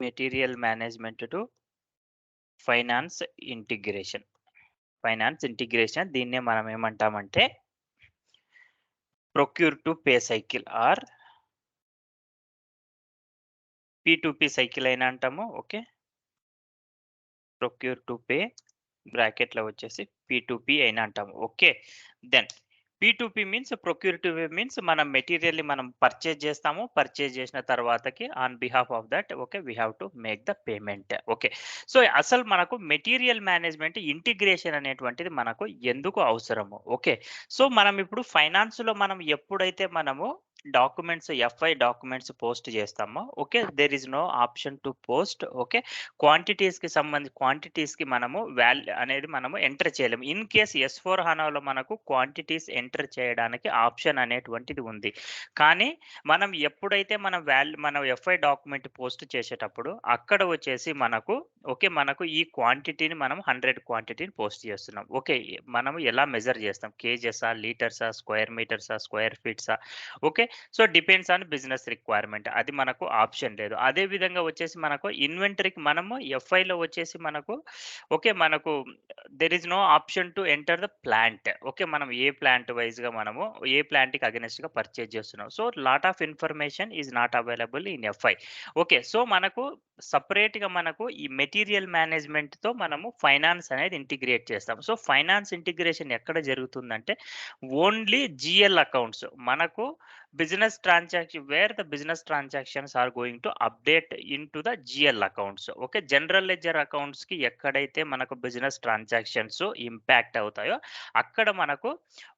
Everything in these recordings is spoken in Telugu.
Material management to finance integration. Finance integration దీన్నే మనం ఏమంటామంటే procure to pay cycle or P2P cycle అయినా అంటాము. ఓకే. ప్రొక్యూర్ టు పే బ్రాకెట్‌లో వచ్చేసి P2P అయినా అంటాము. Okay. Then P2P means procure to pay means మనం మెటీరియల్‌ని మనం పర్చేజ్ చేస్తాము. పర్చేజ్ చేసిన తర్వాతకి on behalf of that okay. We have to make the payment. Okay. So, అసలు మనకు మెటీరియల్ మేనేజ్మెంట్ ఇంటిగ్రేషన్ అనేటువంటిది మనకు ఎందుకు అవసరము? ఓకే. సో, మనం ఇప్పుడు ఫైనాన్స్‌లో మనం ఎప్పుడైతే మనము ఎఫ్ఐ డాక్యుమెంట్స్ పోస్ట్ చేస్తామో okay. There is no option to post okay. క్వాంటిటీస్‌కి మనము అనేది మనము ఎంటర్ చేయలేము. ఇన్ కేస్ ఎస్4 హనాలో మనకు క్వాంటిటీస్ ఎంటర్ చేయడానికి ఆప్షన్ అనేటువంటిది ఉంది. కానీ మనం ఎప్పుడైతే మన ఎఫ్ఐ డాక్యుమెంట్ పోస్ట్ చేసేటప్పుడు అక్కడ వచ్చేసి మనకు ఈ క్వాంటిటీని మనం 100 క్వాంటిటీని పోస్ట్ చేస్తున్నాం. ఓకే. మనము ఎలా మెజర్ చేస్తాం? కేజెసా? లీటర్సా? స్క్వేర్ మీటర్సా? స్క్వేర్ ఫీట్సా? Okay. So, depends on business requirement. అది మనకు ఆప్షన్ లేదు. అదే విధంగా వచ్చేసి మనకు ఇన్వెంటరీకి మనము ఎఫ్ఐలో వచ్చేసి మనకు there is no option to enter the plant. Okay. మనం ఏ ప్లాంట్ వైస్‌గా మనము ఏ ప్లాంట్‌కి అగైనెస్ట్‌గా పర్చేజ్ చేస్తున్నాం. So, lot of information is not available in FI. Okay. So, మనకు సెపరేట్‌గా మనకు ఈ మెటీరియల్ మేనేజ్మెంట్‌తో మనము ఫైనాన్స్ అనేది ఇంటిగ్రేట్ చేస్తాం. సో, ఫైనాన్స్ ఇంటిగ్రేషన్ ఎక్కడ జరుగుతుందంటే ఓన్లీ జీఎల్ అకౌంట్స్ మనకు where the business transactions are going to update into the GL accounts. Okay. General ledger అకౌంట్స్‌కి ఎక్కడైతే మనకు బిజినెస్ ట్రాన్సాక్షన్స్ ఇంపాక్ట్ అవుతాయో అక్కడ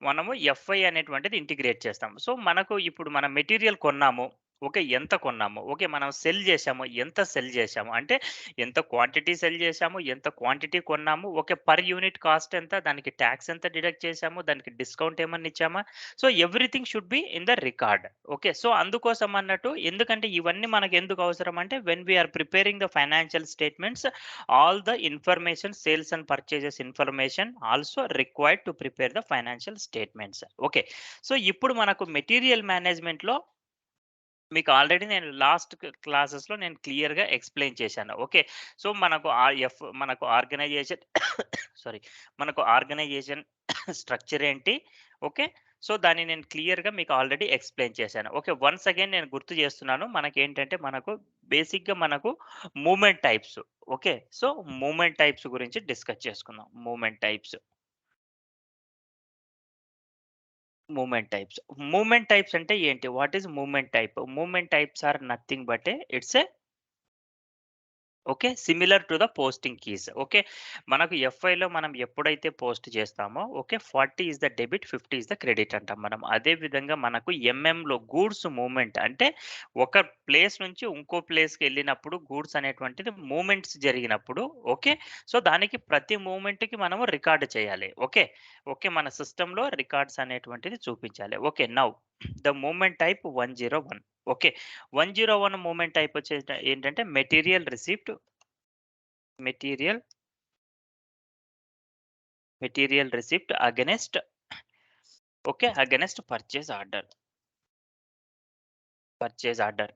మనము ఎఫ్ఐ అనేటువంటిది ఇంటిగ్రేట్ చేస్తాం. సో, మనకు ఇప్పుడు మనం మెటీరియల్ కొన్నాము. ఓకే. ఎంత కొన్నాము? ఓకే. మనం సెల్ చేశాము. ఎంత సెల్ చేశాము? అంటే ఎంత క్వాంటిటీ సెల్ చేశాము? ఎంత క్వాంటిటీ కొన్నాము? ఓకే. పర్ యూనిట్ కాస్ట్ ఎంత? దానికి టాక్స్ ఎంత డిడక్ట్ చేశాము? దానికి డిస్కౌంట్ ఏమన్నా ఇచ్చామా? So, everything should be in the record. Okay. So, అందుకోసం అన్నట్టు ఎందుకంటే ఇవన్నీ మనకెందుకు అవసరం అంటే when we are preparing the financial statements all the information sales and purchases information also required to prepare the financial statements. Okay. So, ఇప్పుడు మనకు మెటీరియల్ మేనేజ్మెంట్‌లో మీకు ఆల్రెడీ నేను లాస్ట్ క్లాసెస్‌లో నేను క్లియర్‌గా ఎక్స్‌ప్లెయిన్ చేశాను. ఓకే. సో, మనకు ఆర్గనైజేషన్ సారీ. మనకు ఆర్గనైజేషన్ స్ట్రక్చర్ ఏంటి? ఓకే. సో, దాన్ని నేను క్లియర్‌గా మీకు ఆల్రెడీ ఎక్స్‌ప్లెయిన్ చేశాను. ఓకే. వన్స్ అగైన్ నేను గుర్తు చేస్తున్నాను. మనకు బేసిక్‌గా movement types. Okay. So, movement types గురించి డిస్కస్ చేసుకుందాం. Movement types. Movement types. Movement types అంటే ఏంటి? What is movement type? Movement types are nothing but it's okay. Similar to the posting keys. Okay. మనకు ఎఫ్ఐలో మనం ఎప్పుడైతే పోస్ట్ చేస్తామో okay. 40 is the debit, 50 is the credit అంటాం మనం. అదే విధంగా మనకు ఎంఎంలో గూడ్స్ మూవ్‌మెంట్ అంటే ఒక ప్లేస్ నుంచి ఇంకో ప్లేస్‌కెళ్ళినప్పుడు గూడ్స్ అనేటువంటిది మూవ్‌మెంట్స్ జరిగినప్పుడు ఓకే. సో, దానికి ప్రతి మూవ్‌మెంట్‌కి మనము రికార్డ్ చేయాలి. ఓకే. ఓకే. మన సిస్టమ్‌లో రికార్డ్స్ అనేటువంటిది చూపించాలి. Okay. Now the movement type 101. Okay. 101 movement type వచ్చేసి ఏంటంటే material material receipt against purchase order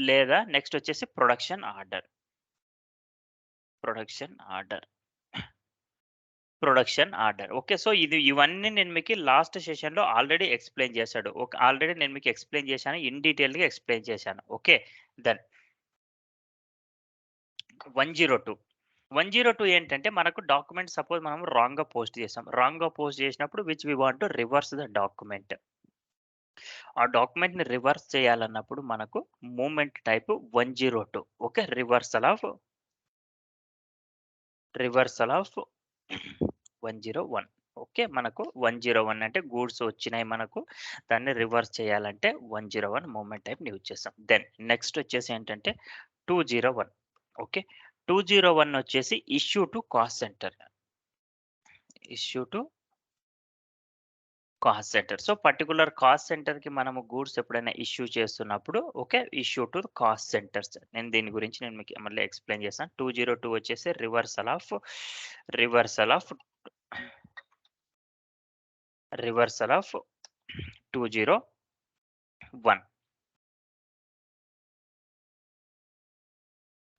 లేదా నెక్స్ట్ వచ్చేసి ప్రొడక్షన్ ఆర్డర్. ఓకే. సో, ఇవన్నీ నేను మీకు లాస్ట్ సెషన్‌లో ఆల్రెడీ ఎక్స్‌ప్లెయిన్ చేశాడు. ఆల్రెడీ నేను మీకు ఎక్స్‌ప్లెయిన్ చేశాను. ఇన్ డీటెయిల్‌గా ఎక్స్‌ప్లెయిన్ చేశాను. ఓకే. దెన్ 102. 102 ఏంటంటే మనకు డాక్యుమెంట్ సపోజ్ మనం రాంగ్‌గా పోస్ట్ చేసాం. రాంగ్‌గా పోస్ట్ చేసినప్పుడు which we want to reverse the document. ఆ డాక్యుమెంట్‌ని రివర్స్ చేయాలన్నప్పుడు మనకు movement type 102. Okay. Reversal of 101. Okay. మనకు 101 అంటే గూడ్స్ వచ్చినాయి మనకు. దాన్ని రివర్స్ చేయాలంటే 101 మూవ్‌మెంట్ టైప్‌ని యూజ్ చేస్తాం. దెన్ నెక్స్ట్ వచ్చేసి ఏంటంటే 201. ఓకే. 201 వచ్చేసి issue to cost centre. Issue to cost centre. So, particular cost సెంటర్‌కి మనము గూడ్స్ ఎప్పుడైనా ఇష్యూ చేస్తున్నప్పుడు okay. Issue to cost centres. నేను మీకు మళ్ళీ ఎక్స్‌ప్లెయిన్ చేస్తాను. 202 వచ్చేసి reversal of reversal of 201.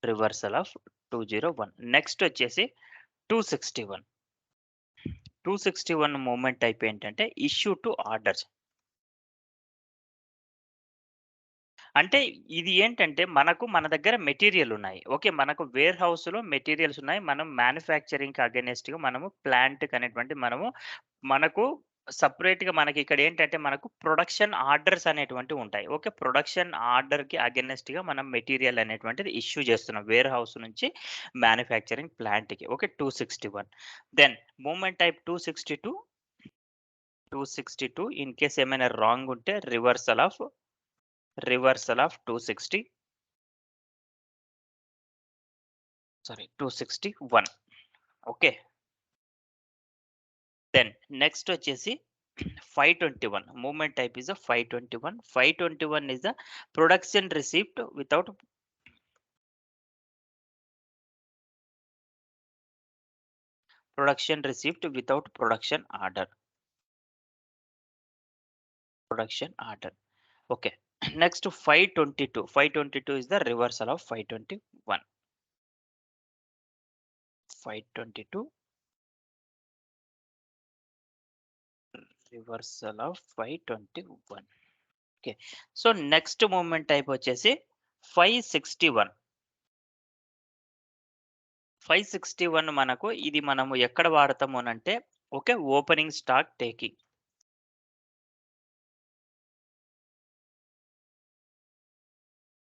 Reversal of 201. Next వచ్చేసి 261. 261 మూవ్‌మెంట్ టైప్ ఏంటంటే ఇష్యూ టు ఆర్డర్స్. అంటే ఇది ఏంటంటే మన దగ్గర మెటీరియల్ ఉన్నాయి. ఓకే. మనకు వేర్ హౌస్‌లో మెటీరియల్స్ ఉన్నాయి. మనం మ్యానుఫ్యాక్చరింగ్‌కి అగైనెస్ట్‌గా మనము ప్లాంట్‌కి అనేటువంటి మనకు సెపరేట్‌గా మనకిక్కడ ఏంటంటే మనకు ప్రొడక్షన్ ఆర్డర్స్ అనేటువంటివి ఉంటాయి. ఓకే. ప్రొడక్షన్ ఆర్డర్‌కి అగైనెస్ట్‌గా మనం మెటీరియల్ అనేటువంటిది ఇష్యూ చేస్తున్నాం. వేర్ హౌస్ నుంచి మ్యానుఫ్యాక్చరింగ్ ప్లాంట్‌కి. Okay. 261. Then movement type 262 in case ఏమైనా రాంగ్ ఉంటే reversal of 261. Okay. Then next వచ్చేసి 521. Movement type is 521. 521 is the production receipt without production order. Okay. Next 522. 522 is the reversal of 521. 522 reversal of 521. Okay. So next movement type వచ్చేసి 561. 561 మనము ఎక్కడ వాడతాము అనంటే okay. Opening stock taking.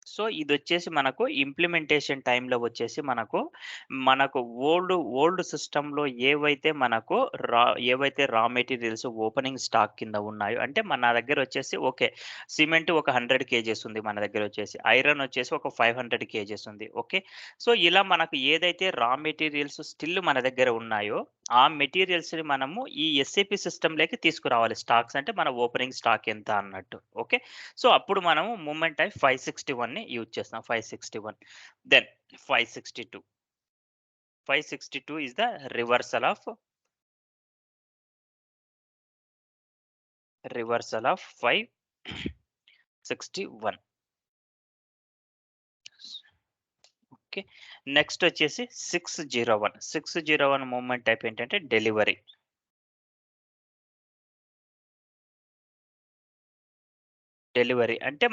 So, ఇదొచ్చేసి మనకు ఇంప్లిమెంటేషన్ టైమ్‌లో వచ్చేసి మనకు ఓల్డ్ సిస్టమ్‌లో రా రా మెటీరియల్స్ ఓపెనింగ్ స్టాక్ కింద ఉన్నాయో అంటే మన దగ్గరొచ్చేసి ఓకే. సిమెంట్ ఒక 100 కేజెస్ ఉంది మన దగ్గరొచ్చేసి. ఐరన్ వచ్చేసి ఒక 500 కేజెస్ ఉంది. ఓకే. సో, ఇలా మనకు ఏదైతే రా మెటీరియల్స్ స్టిల్ మన దగ్గర ఉన్నాయో, ఆ మెటీరియల్స్‌ని మనము ఈ ఎస్ఏపీ సిస్టమ్‌లోకి తీసుకురావాలి. స్టాక్స్ అంటే మన ఓపెనింగ్ స్టాక్ ఎంత అన్నట్టు. ఓకే. సో, అప్పుడు మనము మూవ్‌మెంట్ టైప్ 561ని యూజ్ చేస్తాం. 561. Then 562. 562 is the reversal of 561. Okay. Next వచ్చేసి 601. 601 మూవ్‌మెంట్ టైప్ ఏంటంటే డెలివరీ. డెలివరీ అంటే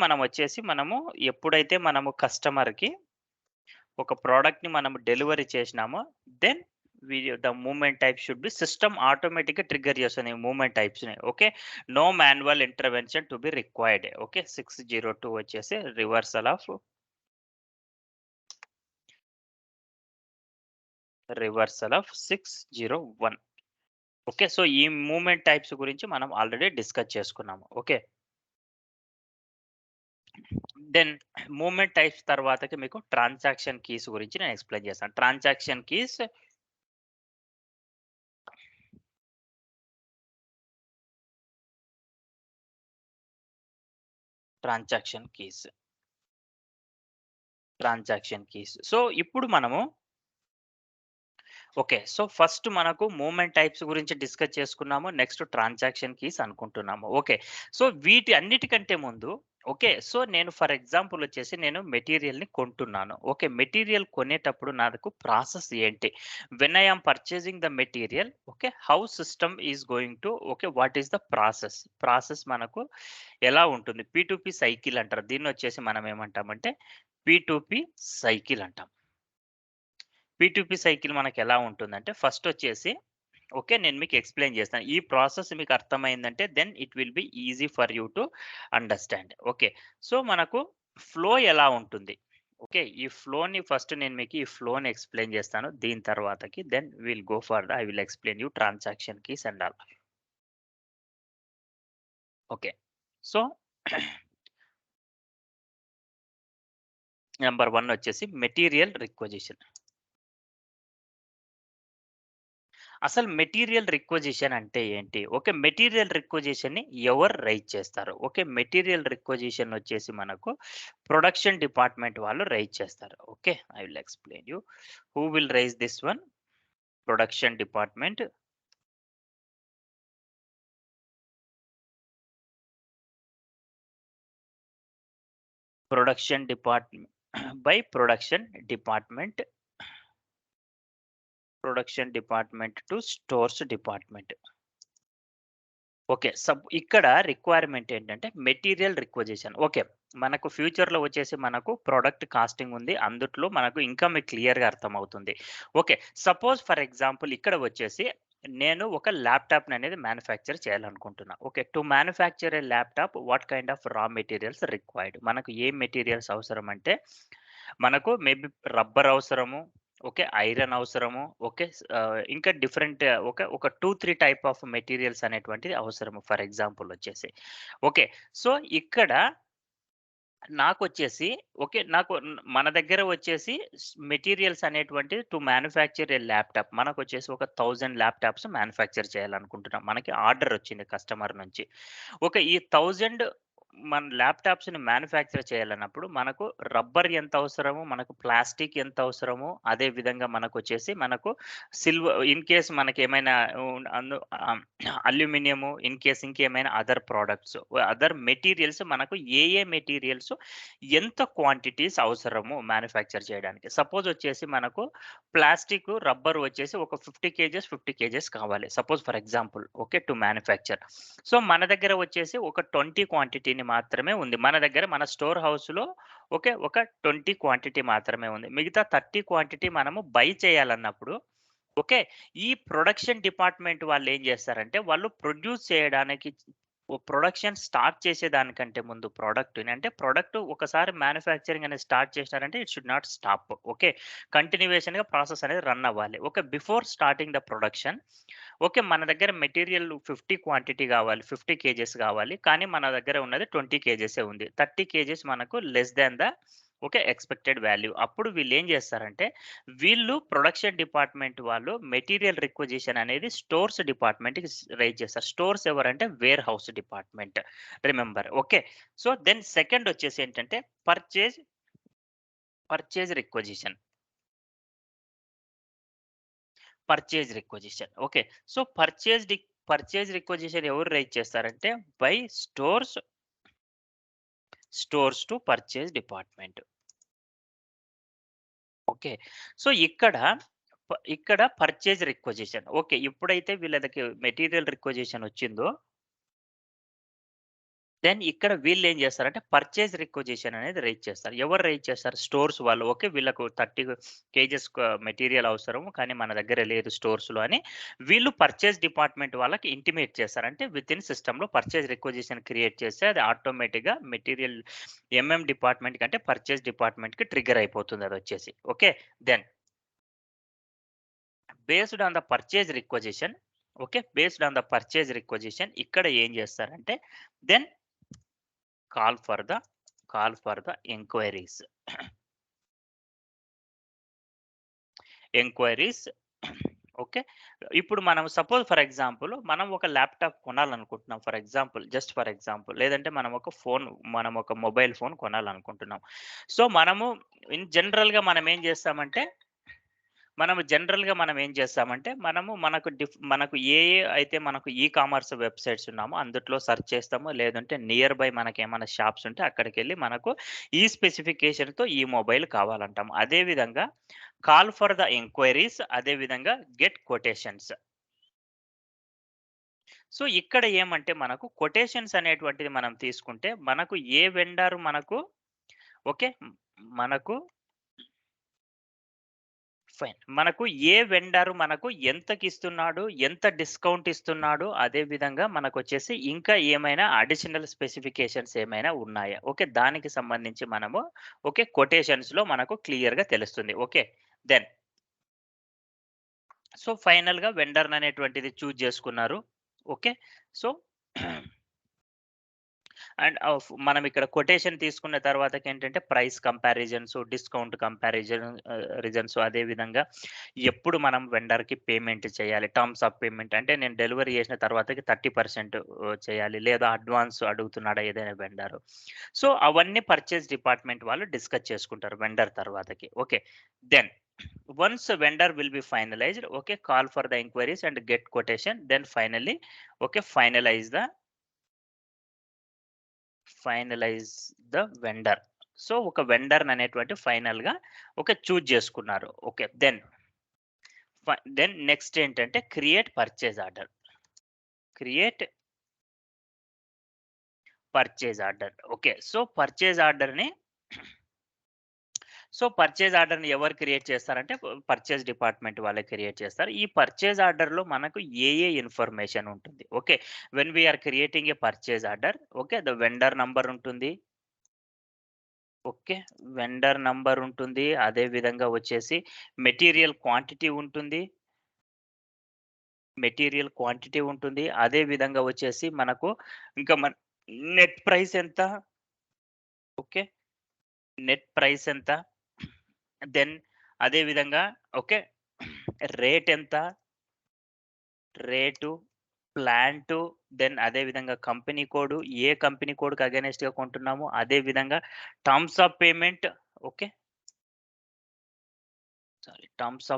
మనము ఎప్పుడైతే మనము కస్టమర్‌కి ఒక ప్రొడక్ట్‌ని మనం డెలివరీ చేసినామో then the movement type should be system ఆటోమేటిక్‌గా ట్రిగ్గర్ చేస్తుంది ఈ మూవ్‌మెంట్ టైప్స్‌ని. Okay. No manual intervention to be required. Okay. 602 వచ్చేసి రివర్సల్ ఆఫ్ 601. ఓకే. సో, ఈ మూవ్‌మెంట్ టైప్స్ గురించి మనం ఆల్రెడీ డిస్కస్ చేసుకున్నాము. ఓకే. దెన్ మూవ్‌మెంట్ టైప్స్ తర్వాతకి మీకు ట్రాన్సాక్షన్ కీస్ గురించి నేను ఎక్స్‌ప్లెయిన్ చేస్తాను. Transaction keys. సో, ఇప్పుడు మనము ఓకే. సో, ఫస్ట్ మనకు మూవ్‌మెంట్ టైప్స్ గురించి డిస్కస్ చేసుకున్నాము. నెక్స్ట్ ట్రాన్సాక్షన్ కీస్ అనుకుంటున్నాము. ఓకే. సో, వీటి అన్నిటికంటే ముందు ఓకే. సో, నేను ఫర్ ఎగ్జాంపుల్ వచ్చేసి నేను మెటీరియల్‌ని కొంటున్నాను. ఓకే. మెటీరియల్ కొనేటప్పుడు నాకు ప్రాసెస్ ఏంటి? When I am purchasing the material okay. How system is going to okay. What is the process? Process మనకు ఎలా ఉంటుంది? పీ2పీ సైకిల్ అంటారు. దీన్నొచ్చేసి మనం ఏమంటామంటే పీ2పీ సైకిల్ అంటాం. పీ2పీ సైకిల్ మనకెలా ఉంటుందంటే ఫస్టొచ్చేసి ఓకే. నేను మీకు ఎక్స్‌ప్లెయిన్ చేస్తాను. ఈ ప్రాసెస్ మీకు అర్థమైందంటే then it will be easy for you to understand. Okay. So, మనకు ఫ్లో ఎలా ఉంటుంది? ఓకే. ఈ ఫ్లోని ఎక్స్‌ప్లెయిన్ చేస్తాను. దీని తర్వాతకి then will go for I will explain you transaction keys and all. Okay. So, number 1 వచ్చేసి మెటీరియల్ రిక్వజిషన్. అసలు మెటీరియల్ రిక్వజిషన్ అంటే ఏంటి? ఓకే. మెటీరియల్ రిక్వజిషన్‌ని ఎవరు రైజ్ చేస్తారు? ఓకే. మెటీరియల్ రిక్వజిషన్ వచ్చేసి మనకు ప్రొడక్షన్ డిపార్ట్‌మెంట్ వాళ్ళు రైజ్ చేస్తారు. Okay. I will explain you. Who will rise this one? Production department. Production department by production department to stores department. Okay. ఇక్కడ రిక్వైర్మెంట్ ఏంటంటే మెటీరియల్ రిక్వజిషన్. ఓకే. మనకు ఫ్యూచర్‌లో వచ్చేసి మనకు ప్రొడక్ట్ కాస్టింగ్ ఉంది. అందుట్లో మనకు ఇంకా మీకు క్లియర్‌గా అర్థమవుతుంది. ఓకే. సపోజ్ ఫర్ ఎగ్జాంపుల్ ఇక్కడ వచ్చేసి నేను ఒక ల్యాప్‌టాప్‌ననేది మ్యానుఫ్యాక్చర్ చేయాలనుకుంటున్నా. Okay. To manufacture a laptop what kind of రా మెటీరియల్స్ రిక్వైర్డ్? మనకు ఏ మెటీరియల్స్ అవసరం అంటే మనకు మేబీ రబ్బర్ అవసరము. ఓకే. ఐరన్ అవసరము. ఓకే. ఇంకా డిఫరెంట్ ఒక 2, 3 టైప్ ఆఫ్ మెటీరియల్స్ అనేటువంటిది అవసరము. ఫర్ ఎగ్జాంపుల్ వచ్చేసి. ఓకే. సో, ఇక్కడ నాకొచ్చేసి ఓకే. మన దగ్గర వచ్చేసి మెటీరియల్స్ అనేటువంటివి టు మ్యానుఫ్యాక్చర్ ఎ ల్యాప్‌టాప్. మనకొచ్చేసి ఒక 1000 ల్యాప్‌టాప్స్ మ్యానుఫ్యాక్చర్ చేయాలనుకుంటున్నాం. మనకి ఆర్డర్ వచ్చింది కస్టమర్ నుంచి. ఓకే. ఈ 1000 మన ల్యాప్‌టాప్స్‌ని మ్యానుఫ్యాక్చర్ చేయాలన్నప్పుడు మనకు రబ్బర్ ఎంత అవసరమో, మనకు ప్లాస్టిక్ ఎంత అవసరమో, అదే విధంగా మనకు ఇన్ కేస్ మనకేమైనా అల్యూమినియము, ఇన్ కేస్ ఇంకేమైనా అదర్ ప్రొడక్ట్స్, అదర్ మెటీరియల్స్ మనకు ఏ మెటీరియల్స్ ఎంత క్వాంటిటీస్ అవసరము మ్యానుఫ్యాక్చర్ చేయడానికి. సపోజ్ వచ్చేసి మనకు ప్లాస్టిక్, రబ్బర్ వచ్చేసి ఒక 50 కేజెస్ కావాలి. Suppose for example okay. To manufacture. So, మన దగ్గర వచ్చేసి ఒక 20 క్వాంటిటీని మాత్రమే ఉంది. మన దగ్గర మన స్టోర్ హౌస్‌లో ఓకే. ఒక 20 క్వాంటిటీ మాత్రమే ఉంది. మిగతా 30 క్వాంటిటీ మనము బై చేయాలన్నప్పుడు ఓకే. ఈ ప్రొడక్షన్ డిపార్ట్‌మెంట్ వాళ్ళేం జేస్తారంటే, వాళ్ళు ప్రొడ్యూస్ చేయడానికి ప్రొడక్షన్ స్టార్ట్ చేసేదానికంటే ముందు ప్రొడక్ట్ ఒకసారి మ్యానుఫ్యాక్చరింగ్ అనేది స్టార్ట్ చేసినారంటే it should not stop. Okay. కంటిన్యూయేషన్‌గా ప్రాసెస్ అనేది రన్ అవ్వాలి. Okay. Before starting the production okay. మన దగ్గర మెటీరియల్ 50 క్వాంటిటీ గావాలి. 50 కేజెస్ గావాలి. కానీ మన దగ్గర ఉన్నది 20 కేజెసే ఉంది. 30 కేజెస్ మనకు less than the okay. Expected value. అప్పుడు వీళ్ళేం జేస్తారంటే, వీళ్ళు ప్రొడక్షన్ డిపార్ట్‌మెంట్ వాళ్ళు మెటీరియల్ రిక్విజిషన్ అనేది స్టోర్స్ డిపార్ట్‌మెంట్‌కి రైజ్ చేస్తారు. స్టోర్స్ ఎవరంటే warehouse department. Remember. Okay. So, then second వచ్చేసి ఏంటంటే purchase requisition. Okay. So, purchase requisition ఎవరు రైజ్ చేస్తారంటే by stores to purchase department. Okay. So, ఇక్కడ పర్చేజ్ రిక్విజిషన్. ఓకే. ఎప్పుడైతే వీళ్ళకి మెటీరియల్ రిక్విజిషన్ వచ్చిందో, దెన్ ఇక్కడ వీళ్ళేం చేస్తారంటే పర్చేజ్ రిక్విజిషన్ అనేది రైజ్ చేస్తారు. ఎవరు రైజ్ చేస్తారు? స్టోర్స్ వాళ్ళు. ఓకే. వీళ్ళకు 30 కేజెస్ మెటీరియల్ అవసరము. కానీ మన దగ్గర లేదు స్టోర్స్‌లో అని వీళ్ళు పర్చేజ్ డిపార్ట్‌మెంట్ వాళ్ళకి ఇంటిమేట్ చేస్తారు. అంటే వితిన్ సిస్టమ్‌లో పర్చేజ్ రిక్విజిషన్ క్రియేట్ చేస్తే అది ఆటోమేటిక్‌గా మెటీరియల్ డిపార్ట్‌మెంట్ కంటే పర్చేజ్ డిపార్ట్‌మెంట్‌కి ట్రిగ్గర్ అయిపోతుంది అదొచ్చేసి. Okay. Then based on the purchase requisition okay. Based on the purchase requisition ఇక్కడ ఏం చేస్తారంటే then call for the enquiries. Enquiries okay. ఇప్పుడు మనం సపోజ్ ఫర్ ఎగ్జాంపుల్ మనం ఒక ల్యాప్‌టాప్ కొనాలనుకుంటున్నాం. ఫర్ ఎగ్జాంపుల్ లేదంటే మనం ఒక మొబైల్ ఫోన్ కొనాలనుకుంటున్నాం. సో, మనం ఏం చేస్తామంటే మనకు అయితే మనకు కామర్స్ వెబ్‌సైట్స్ ఉన్నామో అందుట్లో సెర్చ్ చేస్తాము. లేదంటే నియర్ బై మనకేమైనా షాప్స్ ఉంటే అక్కడికెళ్ళి మనకు ఈ స్పెసిఫికేషన్‌తో ఈ మొబైల్ కావాలంటాం. అదే విధంగా కాల్ ఫర్ ద ఎంక్వైరీస్ అదే విధంగా గెట్ కొటేషన్స్. సో, ఇక్కడ ఏమంటే మనకు కొటేషన్స్ అనేటువంటిది మనం తీసుకుంటే మనకు ఏ వెండర్ ఓకే. మనకు మనకు ఏ వెండర్ మనకు ఎంతకిస్తున్నాడు, ఎంత డిస్కౌంట్ ఇస్తున్నాడు, అదే విధంగా మనకొచ్చేసి ఇంకా ఏమైనా అడిషనల్ స్పెసిఫికేషన్స్ ఏమైనా ఉన్నాయా? ఓకే. దానికి సంబంధించి మనము ఓకే. కొటేషన్స్‌లో మనకు క్లియర్‌గా తెలుస్తుంది. ఓకే. దెన్ సో, ఫైనల్‌గా వెండర్‌ననేటువంటిది చూజ్ చేసుకున్నారు. ఓకే. సో అండ్ మనం ఇక్కడ కొటేషన్ తీసుకున్న తర్వాతకేంటంటే ప్రైస్ కంపారిజన్స్, డిస్కౌంట్ రీజన్స్ అదే విధంగా ఎప్పుడు మనం వెండర్‌కి పేమెంట్ చేయాలి. టర్మ్స్ ఆఫ్ పేమెంట్ అంటే నేను డెలివరీ చేసిన తర్వాతకి 30% చేయాలి. లేదా అడ్వాన్స్ అడుగుతున్నాడా ఏదైనా వెండరు. సో, అవన్నీ పర్చేజ్ డిపార్ట్‌మెంట్ వాళ్ళు డిస్కస్ చేసుకుంటారు వెండర్ తర్వాతకి. Okay. Then once vendor will be finalised okay. Call for the enquiries and get quotation. Then finally okay. Finalise the vendor. So ఒక వెండర్ అనేటువంటి ఫైనల్ గా చూజ్ చేసుకున్నారు. ఓకే, దెన్ నెక్స్ట్ ఏంటంటే create purchase order. Create purchase order. Okay, so purchase ఆర్డర్‌ని ఎవరు క్రియేట్ చేస్తారంటే పర్చేజ్ డిపార్ట్‌మెంట్ వాళ్ళే క్రియేట్ చేస్తారు. ఈ పర్చేజ్ ఆర్డర్‌లో మనకు ఏ ఇన్ఫర్మేషన్ ఉంటుంది. Okay, when we are creating a purchase order, okay, the vendor number ఉంటుంది. ఓకే, వెండర్ నంబర్ ఉంటుంది. అదే విధంగా వచ్చేసి మెటీరియల్ క్వాంటిటీ ఉంటుంది. అదే విధంగా వచ్చేసి మనకు ఇంకా నెట్ ప్రైస్ ఎంత? ఓకే, నెట్ ప్రైస్ ఎంత? దెన్ అదే విధంగా ఓకే, రేట్ ఎంత? రేటు, ప్లాంటు, దెన్ అదే విధంగా కంపెనీ కోడ్, ఏ కంపెనీ కోడ్‌కి అగైనెస్ట్‌గా కొంటున్నామో అదే విధంగా terms of payment. Okay, terms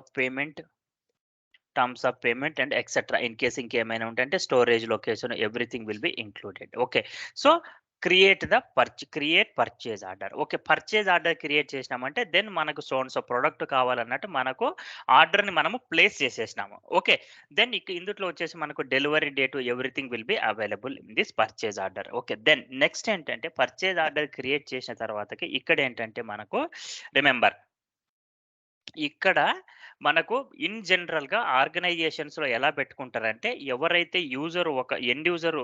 of payment, and etcetera. In case ఇంకేమైనా ఉంటే అంటే storage location everything will be included. Okay, so create purchase order. Okay, purchase order create చేసినామంటే దెన్ మనకు సో అండ్ సో ప్రొడక్ట్ కావాలన్నట్టు మనకు ఆర్డర్‌ని మనము ప్లేస్ చేసేసినాము. ఓకే, దెన్ ఇందుట్లో వచ్చేసి మనకు delivery date everything will be available in this purchase order. Okay, then next ఏంటంటే పర్చేజ్ ఆర్డర్ క్రియేట్ చేసిన తర్వాతకి ఇక్కడ ఏంటంటే మనకు రిమెంబర్ ఇక్కడ మనకు ఇన్ జనరల్‌గా ఆర్గనైజేషన్స్‌లో ఎలా పెట్టుకుంటారంటే, ఎవరైతే end user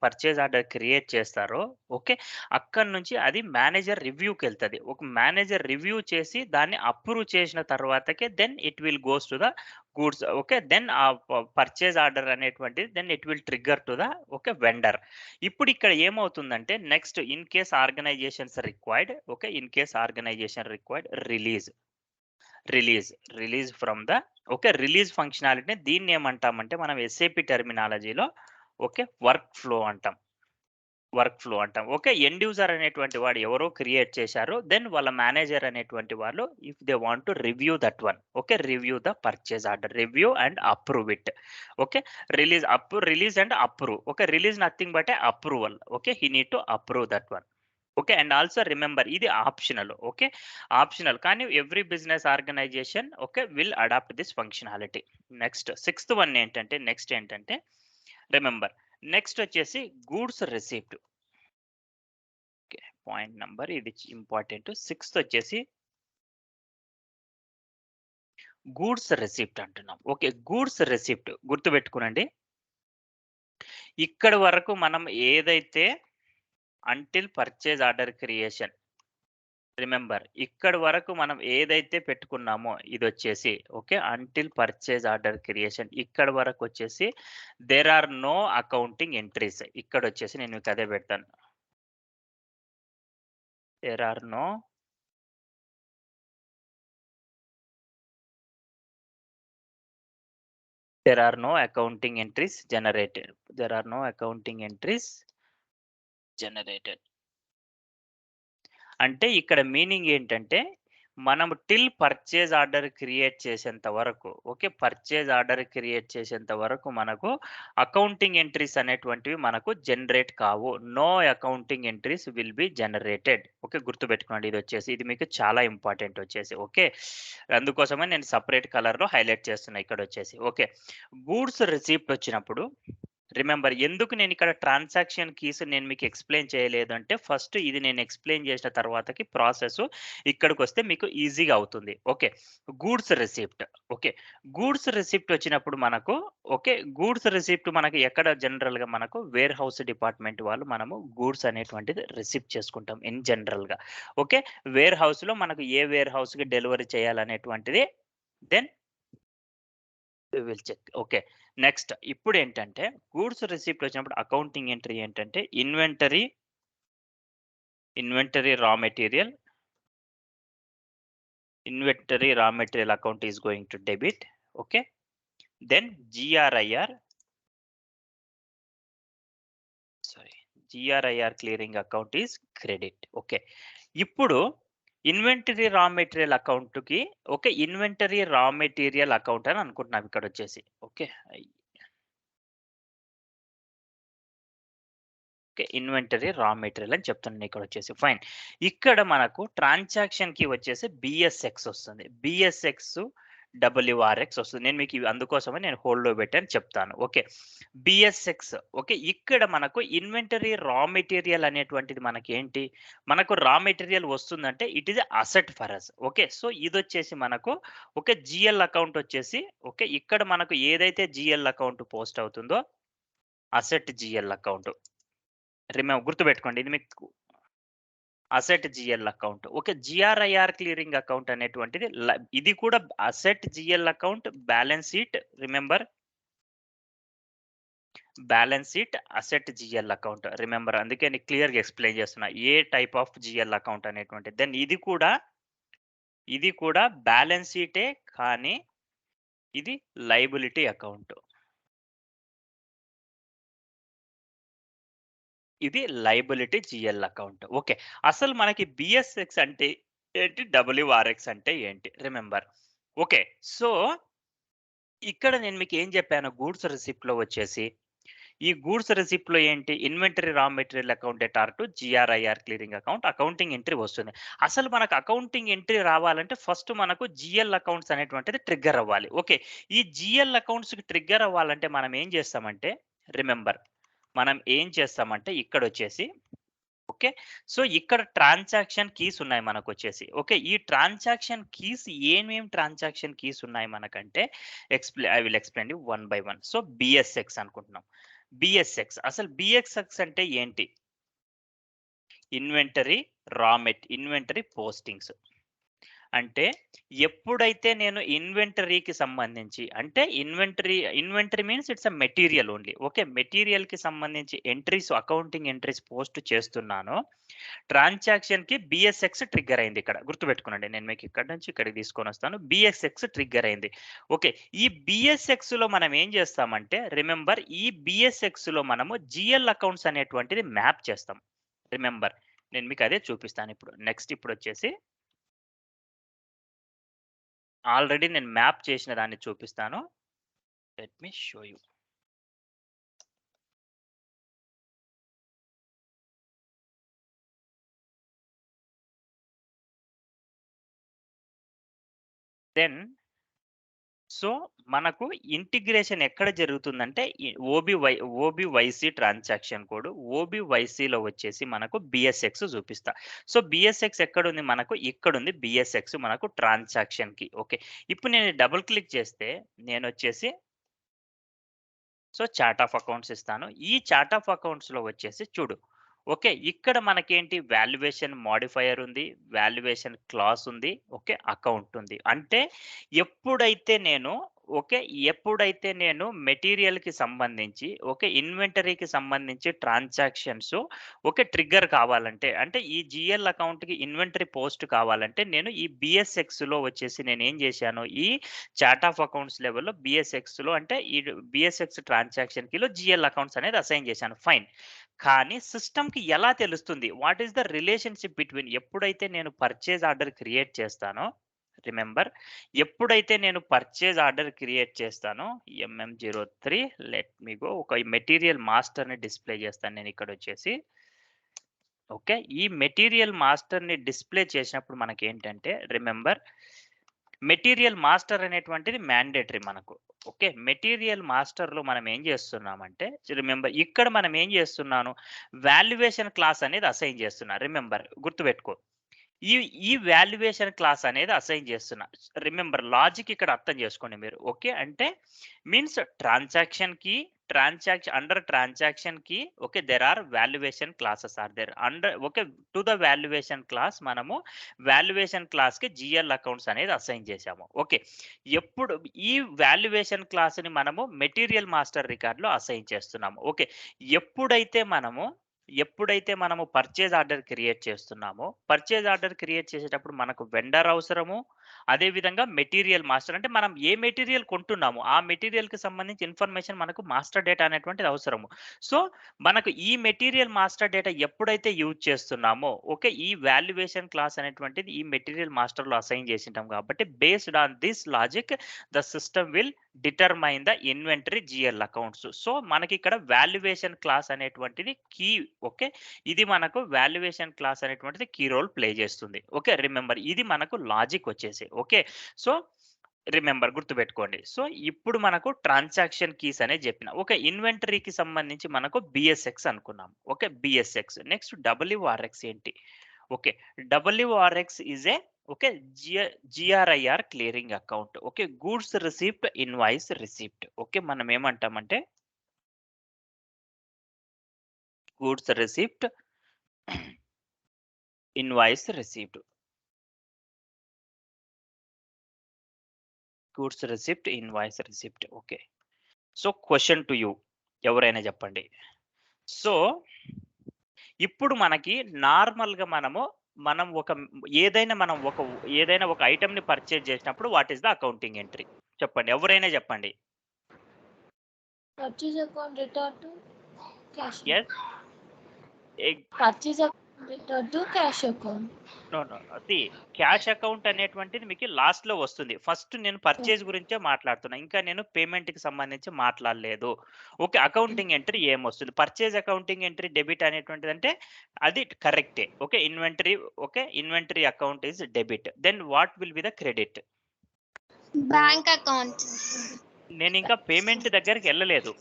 purchase order create చేస్తారో, ఓకే, అక్కడి నుంచి అది మేనేజర్ రివ్యూకెళ్తది. ఒక మేనేజర్ రివ్యూ చేసి దాన్ని అప్రూవ్ చేసిన తర్వాతకే then it will goes to the goods. Okay, then ఆ పర్చేజ్ ఆర్డర్ అనేటువంటిది then it will trigger to the vendor. ఇప్పుడు ఇక్కడ ఏమవుతుందంటే next in case organisation required release from the release ఫంక్షనాలిటీని దీన్ని ఏమంటామంటే మనం ఎస్ఏపి టెర్మినాలజీలో వర్క్ ఫ్లో అంటాం. ఓకే, ఎండ్ యూజర్ అనేటువంటి వాడు ఎవరో క్రియేట్ చేశారు. దెన్ వాళ్ళ మేనేజర్ అనేటువంటి వాళ్ళు if they want to review that one. Okay, review the purchase order, review and approve it. Okay, release and approve. Okay, release nothing but a approval. Okay, he need to approve that one. Okay, and also remember ఇది ఆప్షనల్. ఓకే, ఆప్షనల్ కానీ every business organisation will adapt this functionality. Next ఏంటంటే రిమెంబర్ నెక్స్ట్ వచ్చేసి goods receipt. Okay, point number ఇది ఇంపార్టెంట్. సిక్స్త్ వచ్చేసి గూడ్స్ రిసీప్ట్ అంటున్నాం. ఓకే, గూడ్స్ రిసీప్ట్ గుర్తుపెట్టుకునండి. ఇక్కడ వరకు మనం ఏదైతే until purchase order creation, remember ఇక్కడి వరకు మనం ఏదైతే పెట్టుకున్నామో ఇదొచ్చేసి okay, until purchase order creation ఇక్కడి వరకు వచ్చేసి there are no accounting entries. ఇక్కడొచ్చేసి నేను మీకు అదే పెడతాను. There are no accounting entries generated. అంటే ఇక్కడ మీనింగ్ ఏంటంటే మనం టిల్ పర్చేజ్ ఆర్డర్ క్రియేట్ చేసేంత వరకు మనకు అకౌంటింగ్ ఎంట్రీస్ అనేటువంటివి మనకు జనరేట్ కావు. No accounting entries will be generated. Okay, గుర్తుపెట్టుకోండి. ఇది మీకు చాలా ఇంపార్టెంట్ వచ్చేసి. ఓకే, అందుకోసమే నేను సెపరేట్ కలర్‌లో హైలైట్ చేస్తున్నా ఇక్కడ వచ్చేసి. ఓకే, గూడ్స్ రిసిప్ట్ వచ్చినప్పుడు రిమెంబర్ ఎందుకు నేను ఇక్కడ ట్రాన్సాక్షన్ కీస్ నేను మీకు ఎక్స్‌ప్లెయిన్ చేయలేదు అంటే, ఫస్ట్ ఇది నేను ఎక్స్‌ప్లెయిన్ చేసిన తర్వాతకి ప్రాసెస్ ఇక్కడికొస్తే మీకు ఈజీగా అవుతుంది. Okay, goods receipt. Okay, goods receipt వచ్చినప్పుడు మనకు గూడ్స్ రిసిప్ట్ మనకు ఎక్కడ జనరల్‌గా మనకు వేర్ హౌస్ డిపార్ట్‌మెంట్ వాళ్ళు మనము గూడ్స్ అనేటువంటిది రిసిప్ట్ చేసుకుంటాం ఇన్ జనరల్‌గా. ఓకే, వేర్ హౌస్‌లో మనకు ఏ వేర్ హౌస్‌కి డెలివరీ చేయాలనేటువంటిది then we will check. Okay, next ఇప్పుడేంటంటే గూడ్స్ రిసిప్ట్ వచ్చినప్పుడు అకౌంటింగ్ ఎంట్రీ ఏంటంటే inventory raw material account is going to debit. Okay, then GRIR clearing account is credit. Okay, ఇప్పుడు ఇన్వెంటరీ రా మెటీరియల్ అకౌంట్‌కి ఇన్వెంటరీ రా మెటీరియల్ అకౌంట్ అని అనుకుంటున్నాం ఇక్కడొచ్చేసి. Okay, okay. Inventory, raw material అని చెప్తున్నాను ఇక్కడ వచ్చేసి. ఫైన్. ఇక్కడ మనకు ట్రాన్సాక్షన్‌కి వచ్చేసి బిఎస్ఎక్స్ వస్తుంది. బిఎస్ఎక్స్, డబ్ల్యూఆర్ఎక్స్ వస్తుంది. నేను మీకు ఇవి అందుకోసమే నేను హోల్డ్‌లో పెట్టాను చెప్తాను. ఓకే. BSX okay. ఇక్కడ మనకు ఇన్వెంటరీ, రా మెటీరియల్ అనేటువంటిది మనకేంటి? మనకు రా మెటీరియల్ వస్తుందంటే it is a asset for us. Okay. So, ఇదొచ్చేసి మనకు ఓకే. జీఎల్ అకౌంట్ వచ్చేసి ఓకే. ఇక్కడ మనకు ఏదైతే జీఎల్ అకౌంట్ పోస్ట్ అవుతుందో అసెట్ జీఎల్ అకౌంట్. గుర్తుపెట్టుకోండి. ఇది మీకు asset GL account. Okay. GRIR clearing account అనేటువంటిది ఇది కూడా asset GL account, balance sheet remember balance sheet, asset GL account. Remember అందుకే నీకు క్లియర్‌గా ఎక్స్‌ప్లెయిన్ చేస్తున్నా. ఏ టైప్ ఆఫ్ జీఎల్ అకౌంట్ అనేటువంటిది. దెన్ ఇది కూడా బ్యాలెన్స్ షీటే కానీ ఇది లయబిలిటీ అకౌంట్. ఇది లయబిలిటీ జీఎల్ అకౌంట్. ఓకే. అసలు మనకి బిఎస్ఎక్స్ అంటే ఏంటి? డబ్ల్యూఆర్ఎక్స్ అంటే ఏంటి? రిమెంబర్. ఓకే. సో, ఇక్కడ నేను మీకు ఏం చెప్పాను గూడ్స్ రిసిప్ట్‌లో వచ్చేసి, ఈ గూడ్స్ రిసిప్ట్‌లో ఏంటి? Inventory, raw material account at R to GRIR clearing account accounting entry వస్తుంది. అసలు మనకు అకౌంటింగ్ ఎంట్రీ రావాలంటే ఫస్ట్ మనకు జీఎల్ అకౌంట్స్ అనేటువంటిది ట్రిగ్గర్ అవ్వాలి. ఓకే. ఈ జీఎల్ అకౌంట్స్‌కి ట్రిగ్గర్ అవ్వాలంటే మనం ఏం చేస్తామంటే రిమెంబర్ మనం ఏం చేస్తామంటే ఇక్కడొచ్చేసి ఓకే. సో, ఇక్కడ ట్రాన్సాక్షన్ కీస్ ఉన్నాయి మనకొచ్చేసి. ఓకే. ఈ ట్రాన్సాక్షన్ కీస్ ఏమేం ట్రాన్సాక్షన్ కీస్ ఉన్నాయి మనకంటే I will explain you one by one. So, BSX అనుకుంటున్నాం. బిఎస్ఎక్స్ అసలు బిఎస్ఎక్స్ అంటే ఏంటి? Inventory postings. అంటే ఎప్పుడైతే నేను ఇన్వెంటరీకి సంబంధించి అంటే inventory means it's a material only. Okay. మెటీరియల్‌కి సంబంధించి అకౌంటింగ్ ఎంట్రీస్ పోస్ట్ చేస్తున్నానో ట్రాన్సాక్షన్‌కి బిఎస్ఎక్స్ ట్రిగ్గర్ అయింది ఇక్కడ. గుర్తుపెట్టుకోనండి. నేను మీకు ఇక్కడి నుంచి ఇక్కడికి తీసుకొనొస్తాను. బిఎస్ఎక్స్ ట్రిగ్గర్ అయింది. ఓకే. ఈ బిఎస్ఎక్స్‌లో మనం ఏం చేస్తామంటే రిమెంబర్ ఈ బిఎస్ఎక్స్‌లో మనము జీఎల్ అకౌంట్స్ అనేటువంటిది మ్యాప్ చేస్తాం. రిమెంబర్ నేను మీకు అదే చూపిస్తాను ఇప్పుడు. నెక్స్ట్ ఇప్పుడొచ్చేసి ఆల్రెడీ నేను మ్యాప్ చేసిన దాన్ని చూపిస్తాను. Let me show you. Then so, మనకు ఇంటిగ్రేషన్ ఎక్కడ జరుగుతుందంటే ఓబీవైసీ ట్రాన్సాక్షన్ కోడ్. ఓబీవైసీలో వచ్చేసి మనకు బిఎస్ఎక్స్ చూపిస్తా. సో, బిఎస్ఎక్స్ ఎక్కడుంది మనకు? ఇక్కడుంది బిఎస్ఎక్స్ మనకు ట్రాన్సాక్షన్‌కి. ఓకే. ఇప్పుడు నేను డబుల్ క్లిక్ చేస్తే నేనొచ్చేసి సో, చార్ట్ ఆఫ్ అకౌంట్స్ ఇస్తాను. ఈ చార్ట్ ఆఫ్ అకౌంట్స్‌లో వచ్చేసి చూడు. ఓకే. ఇక్కడ మనకేంటి వాల్యుయేషన్ మోడిఫైయర్ ఉంది. వాల్యుయేషన్ క్లాస్ ఉంది. ఓకే. అకౌంట్ ఉంది. అంటే ఎప్పుడైతే నేను ఓకే. ఎప్పుడైతే నేను మెటీరియల్‌కి సంబంధించి ఓకే. ఇన్వెంటరీకి సంబంధించి ట్రాన్సాక్షన్స్ ఓకే. ట్రిగ్గర్ కావాలంటే అంటే ఈ జీఎల్ అకౌంట్‌కి ఇన్వెంటరీ పోస్ట్ కావాలంటే నేను ఈ బిఎస్ఎక్స్‌లో వచ్చేసి నేనేం చేశాను ఈ చార్ట్ ఆఫ్ అకౌంట్స్ లెవెల్‌లో బిఎస్ఎక్స్‌లో అంటే ఈ బిఎస్ఎక్స్ ట్రాన్సాక్షన్ కీలో జీఎల్ అకౌంట్స్ అనేది అసైన్ చేశాను. ఫైన్. కానీ సిస్టమ్‌కి ఎలా తెలుస్తుంది? What is the relationship between ఎప్పుడైతే నేను పర్చేజ్ ఆర్డర్ క్రియేట్ చేస్తానో రిమెంబర్ ఎప్పుడైతే నేను పర్చేజ్ ఆర్డర్ క్రియేట్ చేస్తానో ఎంఎం03 లెట్ మీ గో ఒక మెటీరియల్ మాస్టర్‌ని డిస్‌ప్లే చేస్తాను నేను ఇక్కడొచ్చేసి. ఓకే. ఈ మెటీరియల్ మాస్టర్‌ని డిస్‌ప్లే చేసినప్పుడు మనకేంటంటే రిమెంబర్ మెటీరియల్ మాస్టర్ అనేటువంటిది మ్యాండేటరీ మనకు. ఓకే. మెటీరియల్ మాస్టర్‌లో మనం ఏం చేస్తున్నామంటే రిమెంబర్ ఇక్కడ మనం ఏం చేస్తున్నాను వాల్యుయేషన్ క్లాస్ అనేది అసైన్ చేస్తున్నా. రిమెంబర్ గుర్తుపెట్టుకో. ఈ ఈ వాల్యుయేషన్ క్లాస్ అనేది అసైన్ చేస్తున్నా. రిమెంబర్ లాజిక్ ఇక్కడ అర్థం చేసుకోండి మీరు. ఓకే. అంటే means under transaction key okay. There are valuation classes are there. Okay. To the valuation class మనము వాల్యుయేషన్ క్లాస్‌కి జీఎల్ అకౌంట్స్ అనేది అసైన్ చేశాము. ఓకే. ఎప్పుడు ఈ వాల్యుయేషన్ క్లాస్‌ని మనము మెటీరియల్ మాస్టర్ రికార్డ్‌లో అసైన్ చేస్తున్నాము. ఓకే. ఎప్పుడైతే మనము పర్చేజ్ ఆర్డర్ క్రియేట్ చేస్తున్నామో, పర్చేజ్ ఆర్డర్ క్రియేట్ చేసేటప్పుడు మనకు వెండర్ అవసరము. అదే విధంగా మెటీరియల్ మాస్టర్ అంటే మనం ఏ మెటీరియల్ కొంటున్నామో, ఆ మెటీరియల్‌కి సంబంధించి ఇన్ఫర్మేషన్ మనకు మాస్టర్ డేటా అనేటువంటిది అవసరము. సో, మనకు ఈ మెటీరియల్ మాస్టర్ డేటా ఎప్పుడైతే యూజ్ చేస్తున్నామో, ఓకే. ఈ వాల్యుయేషన్ క్లాస్ అనేటువంటిది ఈ మెటీరియల్ మాస్టర్‌లో అసైన్ చేసింటాం కాబట్టి based on this logic the system will determine the inventory GL accounts. So మనకి ఇక్కడ వాల్యుయేషన్ క్లాస్ అనేటువంటిది కీ. ఓకే, ఇది మనకు వాల్యుయేషన్ క్లాస్ అనేటువంటిది కీ రోల్ ప్లే చేస్తుంది. ఓకే, రిమెంబర్ ఇది మనకు లాజిక్ వచ్చేసి. ఓకే, సో రిమెంబర్ గుర్తుపెట్టుకోండి. సో ఇప్పుడు మనకు ట్రాన్సాక్షన్ కీస్ అనేది చెప్పిన. ఒక ఇన్వెంటరీకి సంబంధించి మనకు బిఎస్ఎక్స్ అనుకున్నాం. Okay, BSX. నెక్స్ట్ డబ్ల్యూఆర్ఎక్స్ ఏంటి? Okay, WRX is a okay GRIR clearing account. Okay, goods receipt invoice receipt. Okay, మనం ఏమంటామంటే goods receipt invoice receipt. Goods receipt invoice receipt. Okay, so question to you, ఎవరైనా చెప్పండి. సో ఇప్పుడు మనకి నార్మల్గా మనం ఏదైనా ఒక ఐటమ్ ని పర్చేజ్ చేసినప్పుడు what is the accounting entry? చెప్పండి, ఎవరైనా చెప్పండి. Purchase account return to cash. Yes. Purchase account return to cash account. No cash account అనేటువంటిది మీకు లాస్ట్ లో వస్తుంది. ఫస్ట్ నేను పర్చేజ్ గురించే మాట్లాడుతున్నా, ఇంకా నేను పేమెంట్ కి సంబంధించి మాట్లాడలేదు. ఓకే, అకౌంటింగ్ ఎంట్రీ ఏమొస్తుంది? పర్చేజ్ అకౌంటింగ్ ఎంట్రీ డెబిట్ అనేటువంటిది అంటే అది కరెక్టే. Okay, inventory account is debit. Then what will be the credit? Bank account. నేను ఇంకా పేమెంట్ దగ్గరికి వెళ్ళలేదు.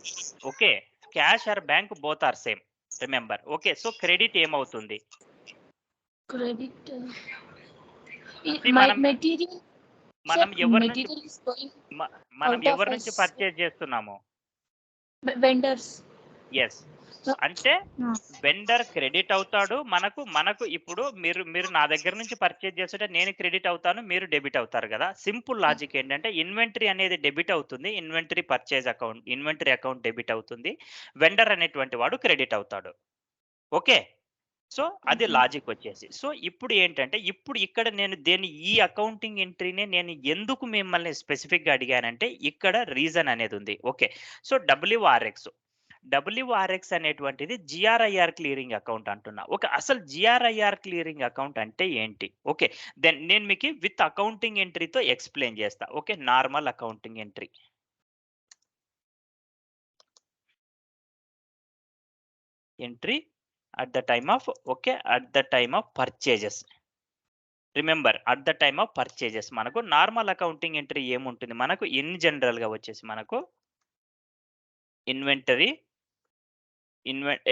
Okay, cash or bank both are same, remember. Okay, so credit ఏమవుతుంది? క్రెడిట్ మనం మెటీరియల్. మనం ఎవరి నుంచి మెటీరియల్ ఇస్ గోయింగ్ మనం ఎవరి నుంచి పర్చేజ్ చేస్తున్నాము? వెండర్స్. ఎస్, అంటే వెండర్ క్రెడిట్ అవుతాడు. మనకు ఇప్పుడు మీరు నా దగ్గర నుంచి పర్చేజ్ చేస్తుంటే నేను క్రెడిట్ అవుతాను, మీరు డెబిట్ అవుతారు కదా. సింపుల్ లాజిక్ ఏంటంటే ఇన్వెంటరీ అనేది డెబిట్ అవుతుంది, ఇన్వెంటరీ అకౌంట్ డెబిట్ అవుతుంది, వెండర్ అనేటువంటి వాడు క్రెడిట్ అవుతాడు. ఓకే, సో అది లాజిక్ వచ్చేసి. సో ఇప్పుడు ఏంటంటే ఇప్పుడు ఇక్కడ నేను ఈ అకౌంటింగ్ ఎంట్రీనే నేను ఎందుకు మిమ్మల్ని స్పెసిఫిక్ గా అడిగానంటే ఇక్కడ రీజన్ అనేది ఉంది. ఓకే, సో డబ్ల్యూఆర్ఎక్స్ అనేటువంటిది జిఆర్ఐఆర్ క్లియరింగ్ అకౌంట్ అంటున్నా. ఓకే, అసలు జిఆర్ఐఆర్ క్లియరింగ్ అకౌంట్ అంటే ఏంటి? ఓకే, దెన్ నేను మీకు విత్ అకౌంటింగ్ ఎంట్రీతో ఎక్స్ప్లెయిన్ చేస్తా. Okay, normal accounting entry at the time of purchases. Remember, at the time of purchases మనకు నార్మల్ అకౌంటింగ్ ఎంట్రీ ఏముంటుంది? మనకు ఇన్ జనరల్ గా వచ్చేసి మనకు inventory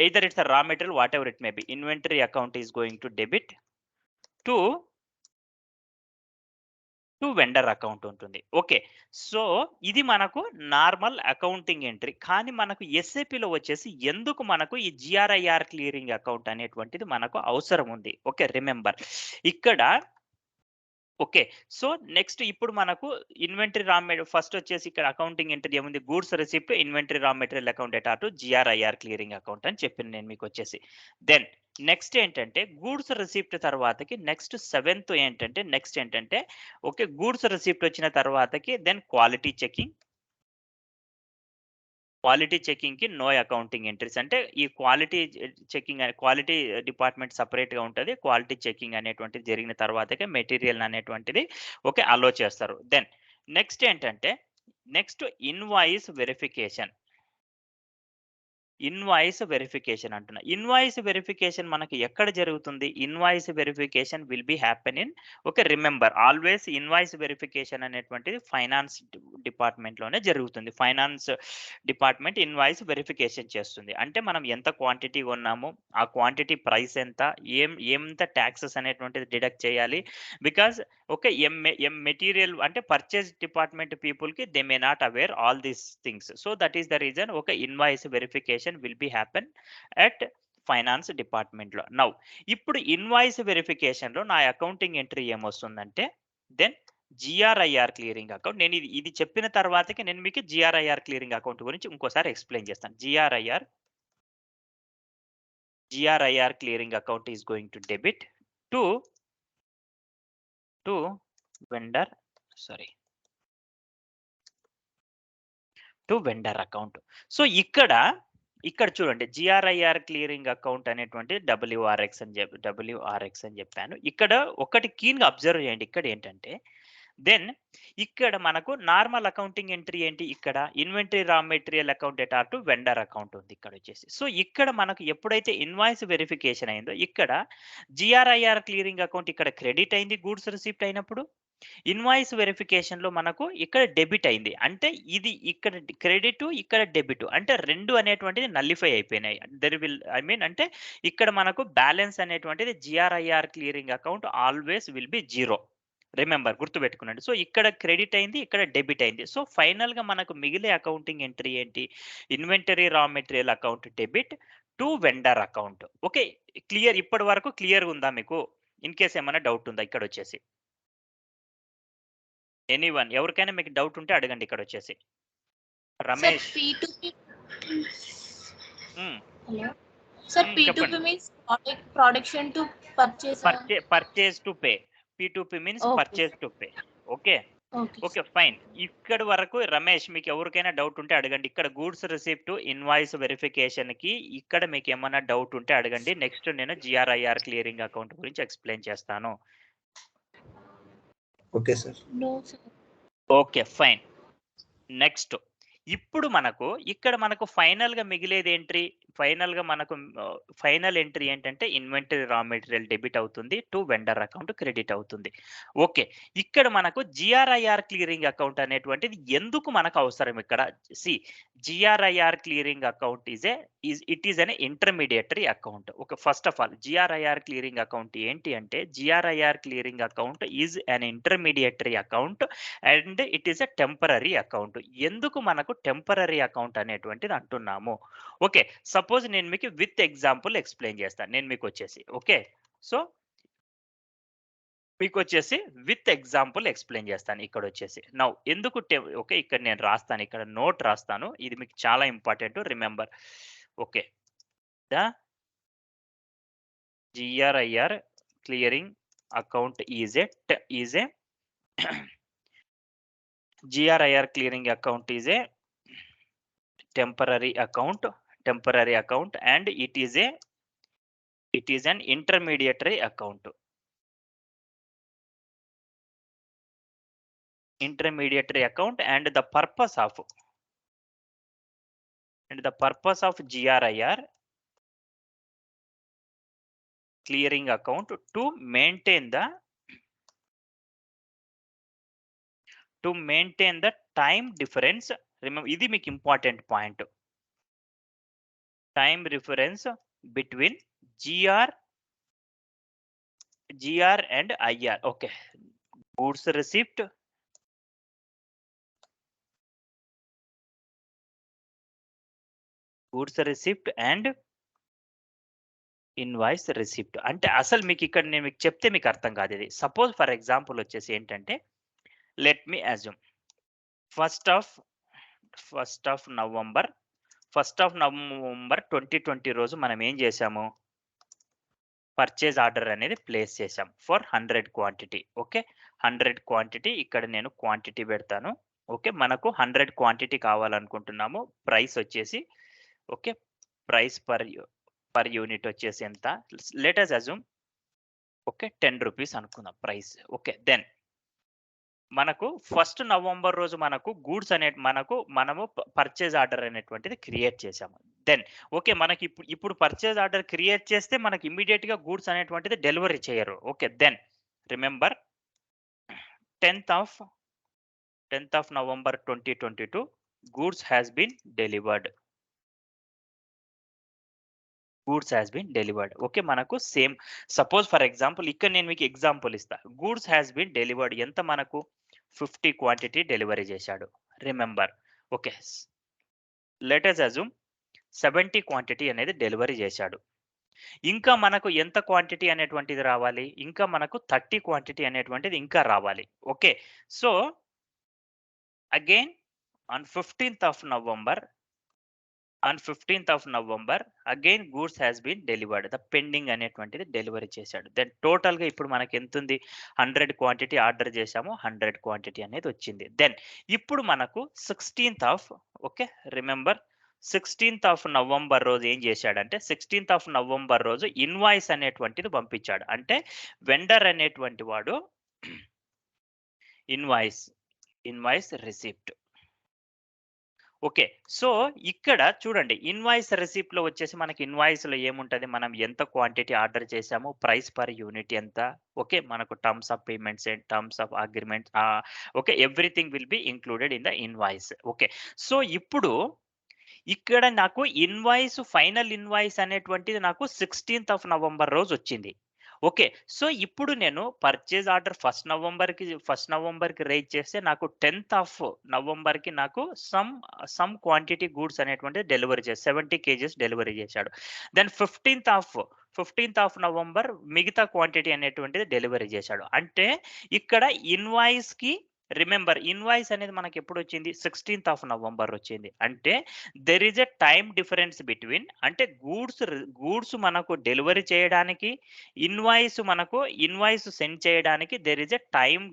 either it's a raw material, whatever it may be, inventory account is going to debit to vendor account ఉంటుంది. ఓకే, సో ఇది మనకు నార్మల్ అకౌంటింగ్ ఎంట్రీ. కానీ మనకు ఎస్ఏపిలో వచ్చేసి ఎందుకు మనకు ఈ జిఆర్ఐఆర్ క్లియరింగ్ అకౌంట్ అనేటువంటిది మనకు అవసరం ఉంది? ఓకే, రిమెంబర్ ఇక్కడ. ఓకే, సో నెక్స్ట్ ఇప్పుడు మనకు ఇన్వెంటరీ రా మెటీరియల్ ఫస్ట్ వచ్చేసి ఇక్కడ అకౌంటింగ్ ఎంట్రీ ఏముంది? Goods receipt inventory raw material account at to GRIR clearing account అని చెప్పిన నేను మీకు వచ్చేసి. దెన్ నెక్స్ట్ ఏంటంటే గూడ్స్ రిసిప్ట్ తర్వాతకి నెక్స్ట్ ఏంటంటే ఓకే, గూడ్స్ రిసిప్ట్ వచ్చిన తర్వాతకి దెన్ క్వాలిటీ చెకింగ్ కి నో అకౌంటింగ్ ఎంట్రీస్. అంటే ఈ క్వాలిటీ డిపార్ట్మెంట్ సపరేట్ గా ఉంటుంది. క్వాలిటీ చెకింగ్ అనేటువంటిది జరిగిన తర్వాతకే మెటీరియల్ అనేటువంటిది ఓకే అలో చేస్తారు. దెన్ నెక్స్ట్ ఏంటంటే ఇన్వాయిస్ వెరిఫికేషన్ అంటున్నా. ఇన్వాయిస్ వెరిఫికేషన్ మనకి ఎక్కడ జరుగుతుంది? Invoice verification will be happen in okay, remember always invoice verification అనేటువంటిది ఫైనాన్స్ డిపార్ట్మెంట్ లోనే జరుగుతుంది. ఫైనాన్స్ డిపార్ట్మెంట్ ఇన్వాయిస్ వెరిఫికేషన్ చేస్తుంది. అంటే మనం ఎంత క్వాంటిటీ కొన్నాము, ఆ క్వాంటిటీ ప్రైస్ ఎంత, ఎంత ట్యాక్సెస్ అనేటువంటిది డిడక్ట్ చేయాలి. బికాస్ ఓకే మెటీరియల్ అంటే పర్చేజ్ డిపార్ట్మెంట్ పీపుల్ కి they may not aware all these things. So that is the reason okay invoice verification will be happen at finance department లో. నౌ ఇప్పుడు ఇన్వాయిస్ వెరిఫికేషన్ లో నా అకౌంటింగ్ ఎంట్రీ ఏమొస్తుందంటే దెన్ జిఆర్ఐఆర్ క్లియరింగ్ అకౌంట్. నేను ఇది చెప్పిన తర్వాతకి నేను మీకు జిఆర్ఐఆర్ క్లియరింగ్ అకౌంట్ గురించి ఇంకోసారి ఎక్స్ప్లెయిన్ చేస్తాను. GRIR clearing account is going to debit to vendor account. So ఇక్కడ చూడండి జిఆర్ఐఆర్ క్లియరింగ్ అకౌంట్ అనేటువంటి డబ్ల్యూఆర్ఎక్స్ అని చెప్పాను. ఇక్కడ ఒకటి కీన్ గా అబ్జర్వ్ చేయండి. ఇక్కడ ఏంటంటే దెన్ ఇక్కడ మనకు నార్మల్ అకౌంటింగ్ ఎంట్రీ ఏంటి, ఇక్కడ inventory raw material account data to vendor account ఉంది ఇక్కడ వచ్చేసి. సో ఇక్కడ మనకు ఎప్పుడైతే ఇన్వాయిస్ వెరిఫికేషన్ అయిందో ఇక్కడ జిఆర్ఐఆర్ క్లియరింగ్ అకౌంట్ ఇక్కడ క్రెడిట్ అయింది గూడ్స్ రిసిప్ట్ అయినప్పుడు, ఇన్వాయిస్ వెరిఫికేషన్ లో మనకు ఇక్కడ డెబిట్ అయింది. అంటే ఇది ఇక్కడ క్రెడిట్ ఇక్కడ డెబిట్ అంటే రెండు అనేటువంటిది నల్లిఫై అయిపోయినాయి. దెర్ విల్ అంటే ఇక్కడ మనకు బ్యాలెన్స్ అనేటువంటిది GRIR clearing account always will be zero. Remember గుర్తుపెట్టుకునండి. సో ఇక్కడ క్రెడిట్ అయింది ఇక్కడ డెబిట్ అయింది. సో ఫైనల్ గా మనకు మిగిలే అకౌంటింగ్ ఎంట్రీ ఏంటి, inventory raw material account debit to vendor account. Okay clear, ఇప్పటి వరకు క్లియర్ ఉందా మీకు? ఇన్ కేస్ ఏమైనా డౌట్ ఉందా ఇక్కడ వచ్చేసి? ఎనీవన్ ఎవరికైనా మీకు డౌట్ ఉంటే అడగండి ఇక్కడ వచ్చేసి. Ramesh sir P2P means production to purchase. Purchase to pay. P2P means purchase to pay. Okay okay fine. ఇక్కడ వరకు రమేష్ మీకు ఎవరికైనా డౌట్ ఉంటే అడగండి. ఇక్కడ గూడ్స్ రిసిప్ట్ ఇన్వాయిస్ వెరిఫికేషన్ కి ఇక్కడ మీకు ఏమైనా డౌట్ ఉంటే అడగండి. నెక్స్ట్ నేను జిఆర్ఐఆర్ క్లియరింగ్ అకౌంట్ గురించి ఎక్స్ప్లెయిన్ చేస్తాను. Okay sir. Okay fine. Next ఇప్పుడు మనకు ఇక్కడ మనకు ఫైనల్ గా మిగిలేది ఎంట్రీ, ఫైనల్ ఎంట్రీ ఏంటంటే ఇన్వెంటరీ రా మెటీరియల్ డెబిట్ అవుతుంది టు వెండర్ అకౌంట్ క్రెడిట్ అవుతుంది. ఓకే ఇక్కడ మనకు జిఆర్ఐఆర్ క్లియరింగ్ అకౌంట్ అనేటువంటిది ఎందుకు మనకు అవసరం ఇక్కడ? GRIR clearing account it is an intermediary account. Okay first of all GRIR clearing account ఏంటి అంటే GRIR clearing account is an intermediary account and it is a temporary account. ఎందుకు మనకు టెంపరరీ అకౌంట్ అనేటువంటిది అంటున్నాము? ఓకే సపోజ్ నేను మీకు విత్ ఎగ్జాంపుల్ ఎక్స్ప్లెయిన్ చేస్తాను. నేను మీకు వచ్చేసి ఓకే సో మీకు వచ్చేసి విత్ ఎగ్జాంపుల్ ఎక్స్ప్లెయిన్ చేస్తాను. ఇక్కడ వచ్చేసి నౌ ఎందుకు ఓకే ఇక్కడ నేను రాస్తాను, ఇక్కడ నోట్ రాస్తాను, ఇది మీకు చాలా important remember. Okay the GRIR clearing account is a GRIR clearing account is a temporary account and it is an intermediary account. And the purpose of GRIR clearing account to maintain the time difference. Remember, this is important point. Time difference between GR and IR. Okay, goods receipt and invoice receipt. అంటే అసలు మీకు ఇక్కడ నేను మీకు చెప్తే మీకు అర్థం కాదు. ఇది సపోజ్ ఫర్ ఎగ్జాంపుల్ వచ్చేసి ఏంటంటే let me assume 1st of November 2020 రోజు మనం ఏం చేసాము, పర్చేజ్ ఆర్డర్ అనేది ప్లేస్ చేసాం ఫర్ 100 క్వాంటిటీ. ఓకే 100 క్వాంటిటీ ఇక్కడ నేను క్వాంటిటీ పెడతాను. ఓకే మనకు 100 క్వాంటిటీ కావాలనుకుంటున్నాము. ప్రైస్ వచ్చేసి ఓకే ప్రైస్ పర్ యూనిట్ వచ్చేసి ఎంత, let us assume okay 10 rupees అనుకుందాం ప్రైస్. ఓకే దెన్ మనకు 1st నవంబర్ రోజు మనకు గూడ్స్ మనము పర్చేజ్ ఆర్డర్ అనేటువంటిది క్రియేట్ చేసాము. దెన్ ఓకే మనకి ఇప్పుడు పర్చేజ్ ఆర్డర్ క్రియేట్ చేస్తే మనకి ఇమ్మీడియట్ గా గూడ్స్ అనేటువంటిది డెలివరీ చేయరు. Okay then remember 10th of November 2022 goods has been delivered. Okay మనకు సేమ్ సపోజ్ ఫర్ ఎగ్జాంపుల్ ఇక్కడ నేను మీకు ఎగ్జాంపుల్ ఇస్తా. గూడ్స్ హ్యాస్ బీన్ డెలివర్డ్ ఎంత మనకు 50 క్వాంటిటీ డెలివరీ చేశాడు. Remember okay let us assume 70 quantity అనేది డెలివరీ చేశాడు. ఇంకా మనకు ఎంత క్వాంటిటీ అనేటువంటిది రావాలి, ఇంకా మనకు 30 క్వాంటిటీ అనేటువంటిది ఇంకా రావాలి. Okay so again on 15th of November again goods has been delivered. The pending అనేటువంటిది డెలివరీ చేశాడు. దెన్ టోటల్ గా ఇప్పుడు మనకి ఎంత ఉంది, 100 క్వాంటిటీ ఆర్డర్ చేశాము, 100 క్వాంటిటీ అనేది వచ్చింది. దెన్ ఇప్పుడు మనకు 16th of November రోజు ఏం చేశాడంటే 16th of November రోజు ఇన్వాయిస్ అనేటువంటిది పంపించాడు. అంటే వెండర్ అనేటువంటి వాడు ఇన్వాయిస్ రిసిప్ట్. ఓకే. సో, ఇక్కడ చూడండి ఇన్వాయిస్ రిసిప్ట్‌లో వచ్చేసి మనకి ఇన్వాయిస్‌లో ఏముంటది? మనం ఎంత క్వాంటిటీ ఆర్డర్ చేసాము, ప్రైస్ పర్ యూనిట్ ఎంత, ఓకే. మనకు terms of payments and terms of agreement okay. Everything will be included in the invoice. Okay. So, ఇప్పుడు ఇక్కడ నాకు ఫైనల్ ఇన్వాయిస్ అనేటువంటిది నాకు 16థ్ ఆఫ్ నవంబర్ రోజొచ్చింది. ఓకే. సో, ఇప్పుడు నేను పర్చేజ్ ఆర్డర్ ఫస్ట్ నవంబర్‌కి రైజ్ చేస్తే నాకు 10థ్ ఆఫ్ నవంబర్‌కి నాకు సమ్ క్వాంటిటీ గూడ్స్ అనేటువంటిది డెలివరీ 70 కేజీస్ డెలివరీ చేశాడు. దెన్ 15థ్ ఆఫ్ నవంబర్ మిగతా క్వాంటిటీ అనేటువంటిది డెలివరీ చేశాడు. అంటే ఇక్కడ ఇన్వాయిస్‌కి రిమెంబర్ ఇన్వాయిస్ అనేది మనకెప్పుడొచ్చింది? 16థ్ ఆఫ్ నవంబర్ వచ్చింది. అంటే there is a time difference between అంటే గూడ్స్ మనకు డెలివరీ చేయడానికి, ఇన్వాయిస్ సెండ్ చేయడానికి there is a time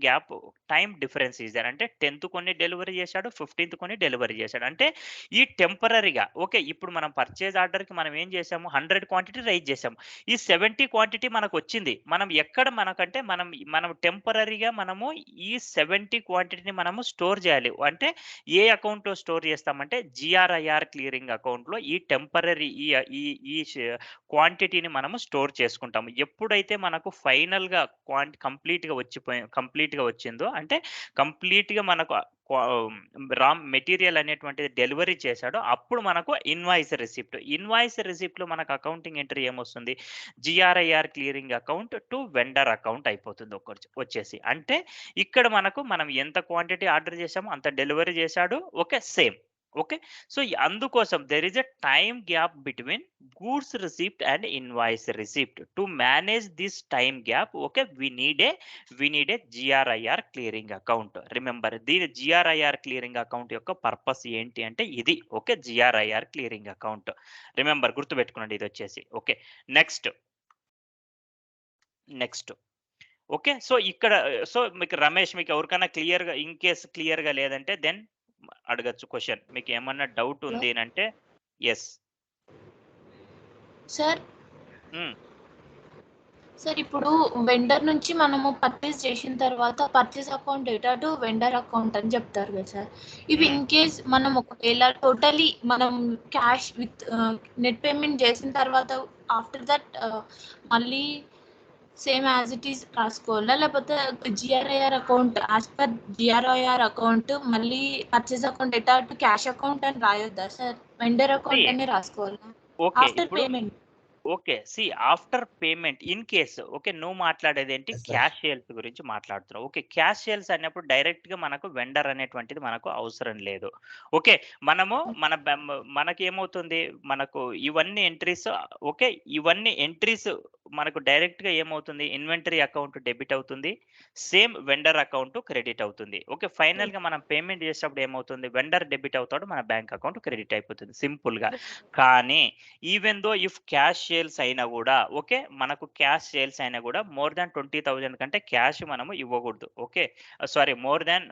difference is there. అంటే 10థ్ కొన్ని డెలివరీ చేశాడు, 15థ్ కొన్ని డెలివరీ చేశాడు. అంటే ఈ టెంపరరీగా ఓకే. ఇప్పుడు మనం పర్చేజ్ ఆర్డర్‌కి మనం ఏం చేసాము? 100 క్వాంటిటీ రైజ్ చేసాము. ఈ 70 క్వాంటిటీ మనకొచ్చింది. మనం ఎక్కడ మనకంటే మనం టెంపరరీగా మనము ఈ 70 క్వాంటిటీని మనము స్టోర్ చేయాలి. అంటే ఏ అకౌంట్‌లో స్టోర్ చేస్తామంటే జీఆర్ఐఆర్ క్లియరింగ్ అకౌంట్‌లో ఈ టెంపరరీ ఈ ఈ ఈ ష క్వాంటిటీని మనము స్టోర్ చేసుకుంటాము. ఎప్పుడైతే మనకు ఫైనల్‌గా కంప్లీట్‌గా వచ్చిందో అంటే కంప్లీట్‌గా మనకు రా మెటీరియల్ అనేటువంటిది డెలివరీ చేశాడో అప్పుడు మనకు ఇన్వాయిస్ రిసిప్ట్‌లో మనకు అకౌంటింగ్ ఎంట్రీ ఏమొస్తుంది? GRIR clearing account to vendor account అయిపోతుంది వచ్చేసి. అంటే ఇక్కడ మనం ఎంత క్వాంటిటీ ఆర్డర్ చేసామో అంత డెలివరీ చేశాడు. ఓకే. సేమ్. ఓకే. సో, అందుకోసం there is a time gap between goods receipt and invoice receipt. To manage this time gap okay. We need a GRIR clearing account. Remember దీని జీఆర్ఐఆర్ క్లియరింగ్ అకౌంట్ యొక్క పర్పస్ ఏంటి అంటే ఇది. Okay. GRIR clearing account. Remember గుర్తుపెట్టుకోండి ఇదొచ్చేసి. ఓకే. నెక్స్ట్. ఓకే. సో, ఇక్కడ మీకు రమేష్ మీకు ఎవరికైనా ఇన్ కేస్ క్లియర్‌గా లేదంటే దెన్ అడగొచ్చు క్వెషన్. మీకేమన్నా డౌట్ హలో ఉంది అనంటే యెస్. సార్ హ్మ్. సార్ ఇప్పుడు వెండర్ నుంచి మనము పర్చేస్ చేసిన తర్వాత purchase account data to vendor account అని చెప్తారు కదా సార్. ఇవి హ్మ్. ఇన్ కేస్ మనం ఒకవేళ టోటలీ మనం క్యాష్ విత్ నెట్ పేమెంట్ చేసిన తర్వాత ఆఫ్టర్ దట్ మళ్ళీ సేమ్ యాజ్ ఇట్ ఈస్ రాసుకోవాలా? లేకపోతే జీఆర్ఐఆర్ అకౌంట్ యాజ్ పర్ జీఆర్ఐఆర్ అకౌంట్ మళ్ళీ purchase account data to cash account అని రాయొద్దా సార్? వెండర్ సీ అకౌంట్ అనే రాసుకోవాలా? ఓకే. ఆఫ్టర్ ఇప్పుడు payment. Okay. After payment in case okay. నువ్వు మాట్లాడేదేంటి Yes, sir. క్యాష్ సేల్స్ గురించి మాట్లాడుతున్నావు. ఓకే. క్యాష్ సేల్స్ అన్నప్పుడు డైరెక్ట్‌గా మనకు వెండర్ అనేటువంటిది మనకు అవసరం లేదు. ఓకే. మనము మనకేమవుతుంది మనకు ఇవన్నీ ఎంట్రీస్ మనకు డైరెక్ట్‌గా ఏమవుతుంది ఇన్వెంటరీ అకౌంట్ డెబిట్ అవుతుంది. సేమ్ వెండర్ అకౌంట్ క్రెడిట్ అవుతుంది. ఓకే. ఫైనల్‌గా మనం పేమెంట్ చేసేటప్పుడు ఏమవుతుంది వెండర్ డెబిట్ అవుతాడు. మన బ్యాంక్ అకౌంట్ క్రెడిట్ అయిపోతుంది సింపుల్‌గా. కానీ even though if cash sales అయినా గూడా ఓకే. మనకు క్యాష్ సేల్స్ అయినా గూడా మోర్ థాన్ 20,000 కంటే క్యాష్ మనము ఇవ్వగూడదు. Okay. Sorry more than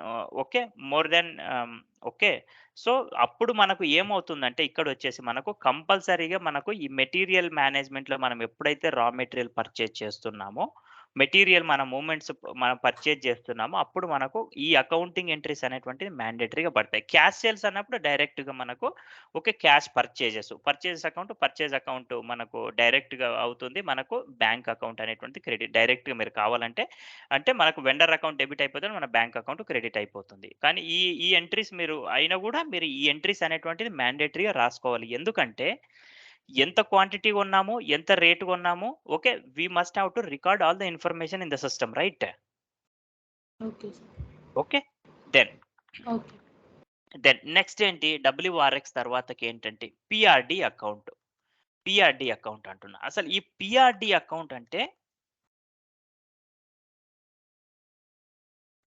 okay. So, అప్పుడు మనకు ఏమవుతుందంటే ఇక్కడొచ్చేసి మనకు కంపల్సరీగా మనకు ఈ మెటీరియల్ మేనేజ్‌మెంట్‌లో మనం ఎప్పుడైతే రా మెటీరియల్ పర్చేజ్ చేస్తున్నామో, మనం పర్చేజ్ చేస్తున్నామో అప్పుడు మనకు ఈ అకౌంటింగ్ ఎంట్రీస్ అనేటువంటివి మ్యాండేటరీగా పడతాయి. క్యాష్ సేల్స్ అన్నప్పుడు డైరెక్ట్‌గా మనకు ఓకే. పర్చేజ్ అకౌంట్ మనకు డైరెక్ట్‌గా అవుతుంది. మనకు బ్యాంక్ అకౌంట్ అనేటువంటిది డైరెక్ట్‌గా మీరు కావాలంటే అంటే మనకు వెండర్ అకౌంట్ డెబిట్ అయిపోతుంది. మన బ్యాంక్ అకౌంట్ క్రెడిట్ అయిపోతుంది. కానీ ఈ ఎంట్రీస్ మీరు అయినా గూడా మీరు ఈ ఎంట్రీస్ అనేటువంటిది మ్యాండేటరీగా రాసుకోవాలి. ఎందుకంటే ఎంత క్వాంటిటీ కొన్నాము, ఎంత రేట్ కొన్నాము okay. We must have to record all the information in the system right? Okay sir. Okay. Then okay. Next ఏంటి డబ్ల్యూఆర్ఎక్స్ తర్వాతకి ఏంటంటే పిఆర్‌డి అకౌంట్ అంటున్నా. అసలు ఈ పిఆర్‌డి అకౌంట్ అంటే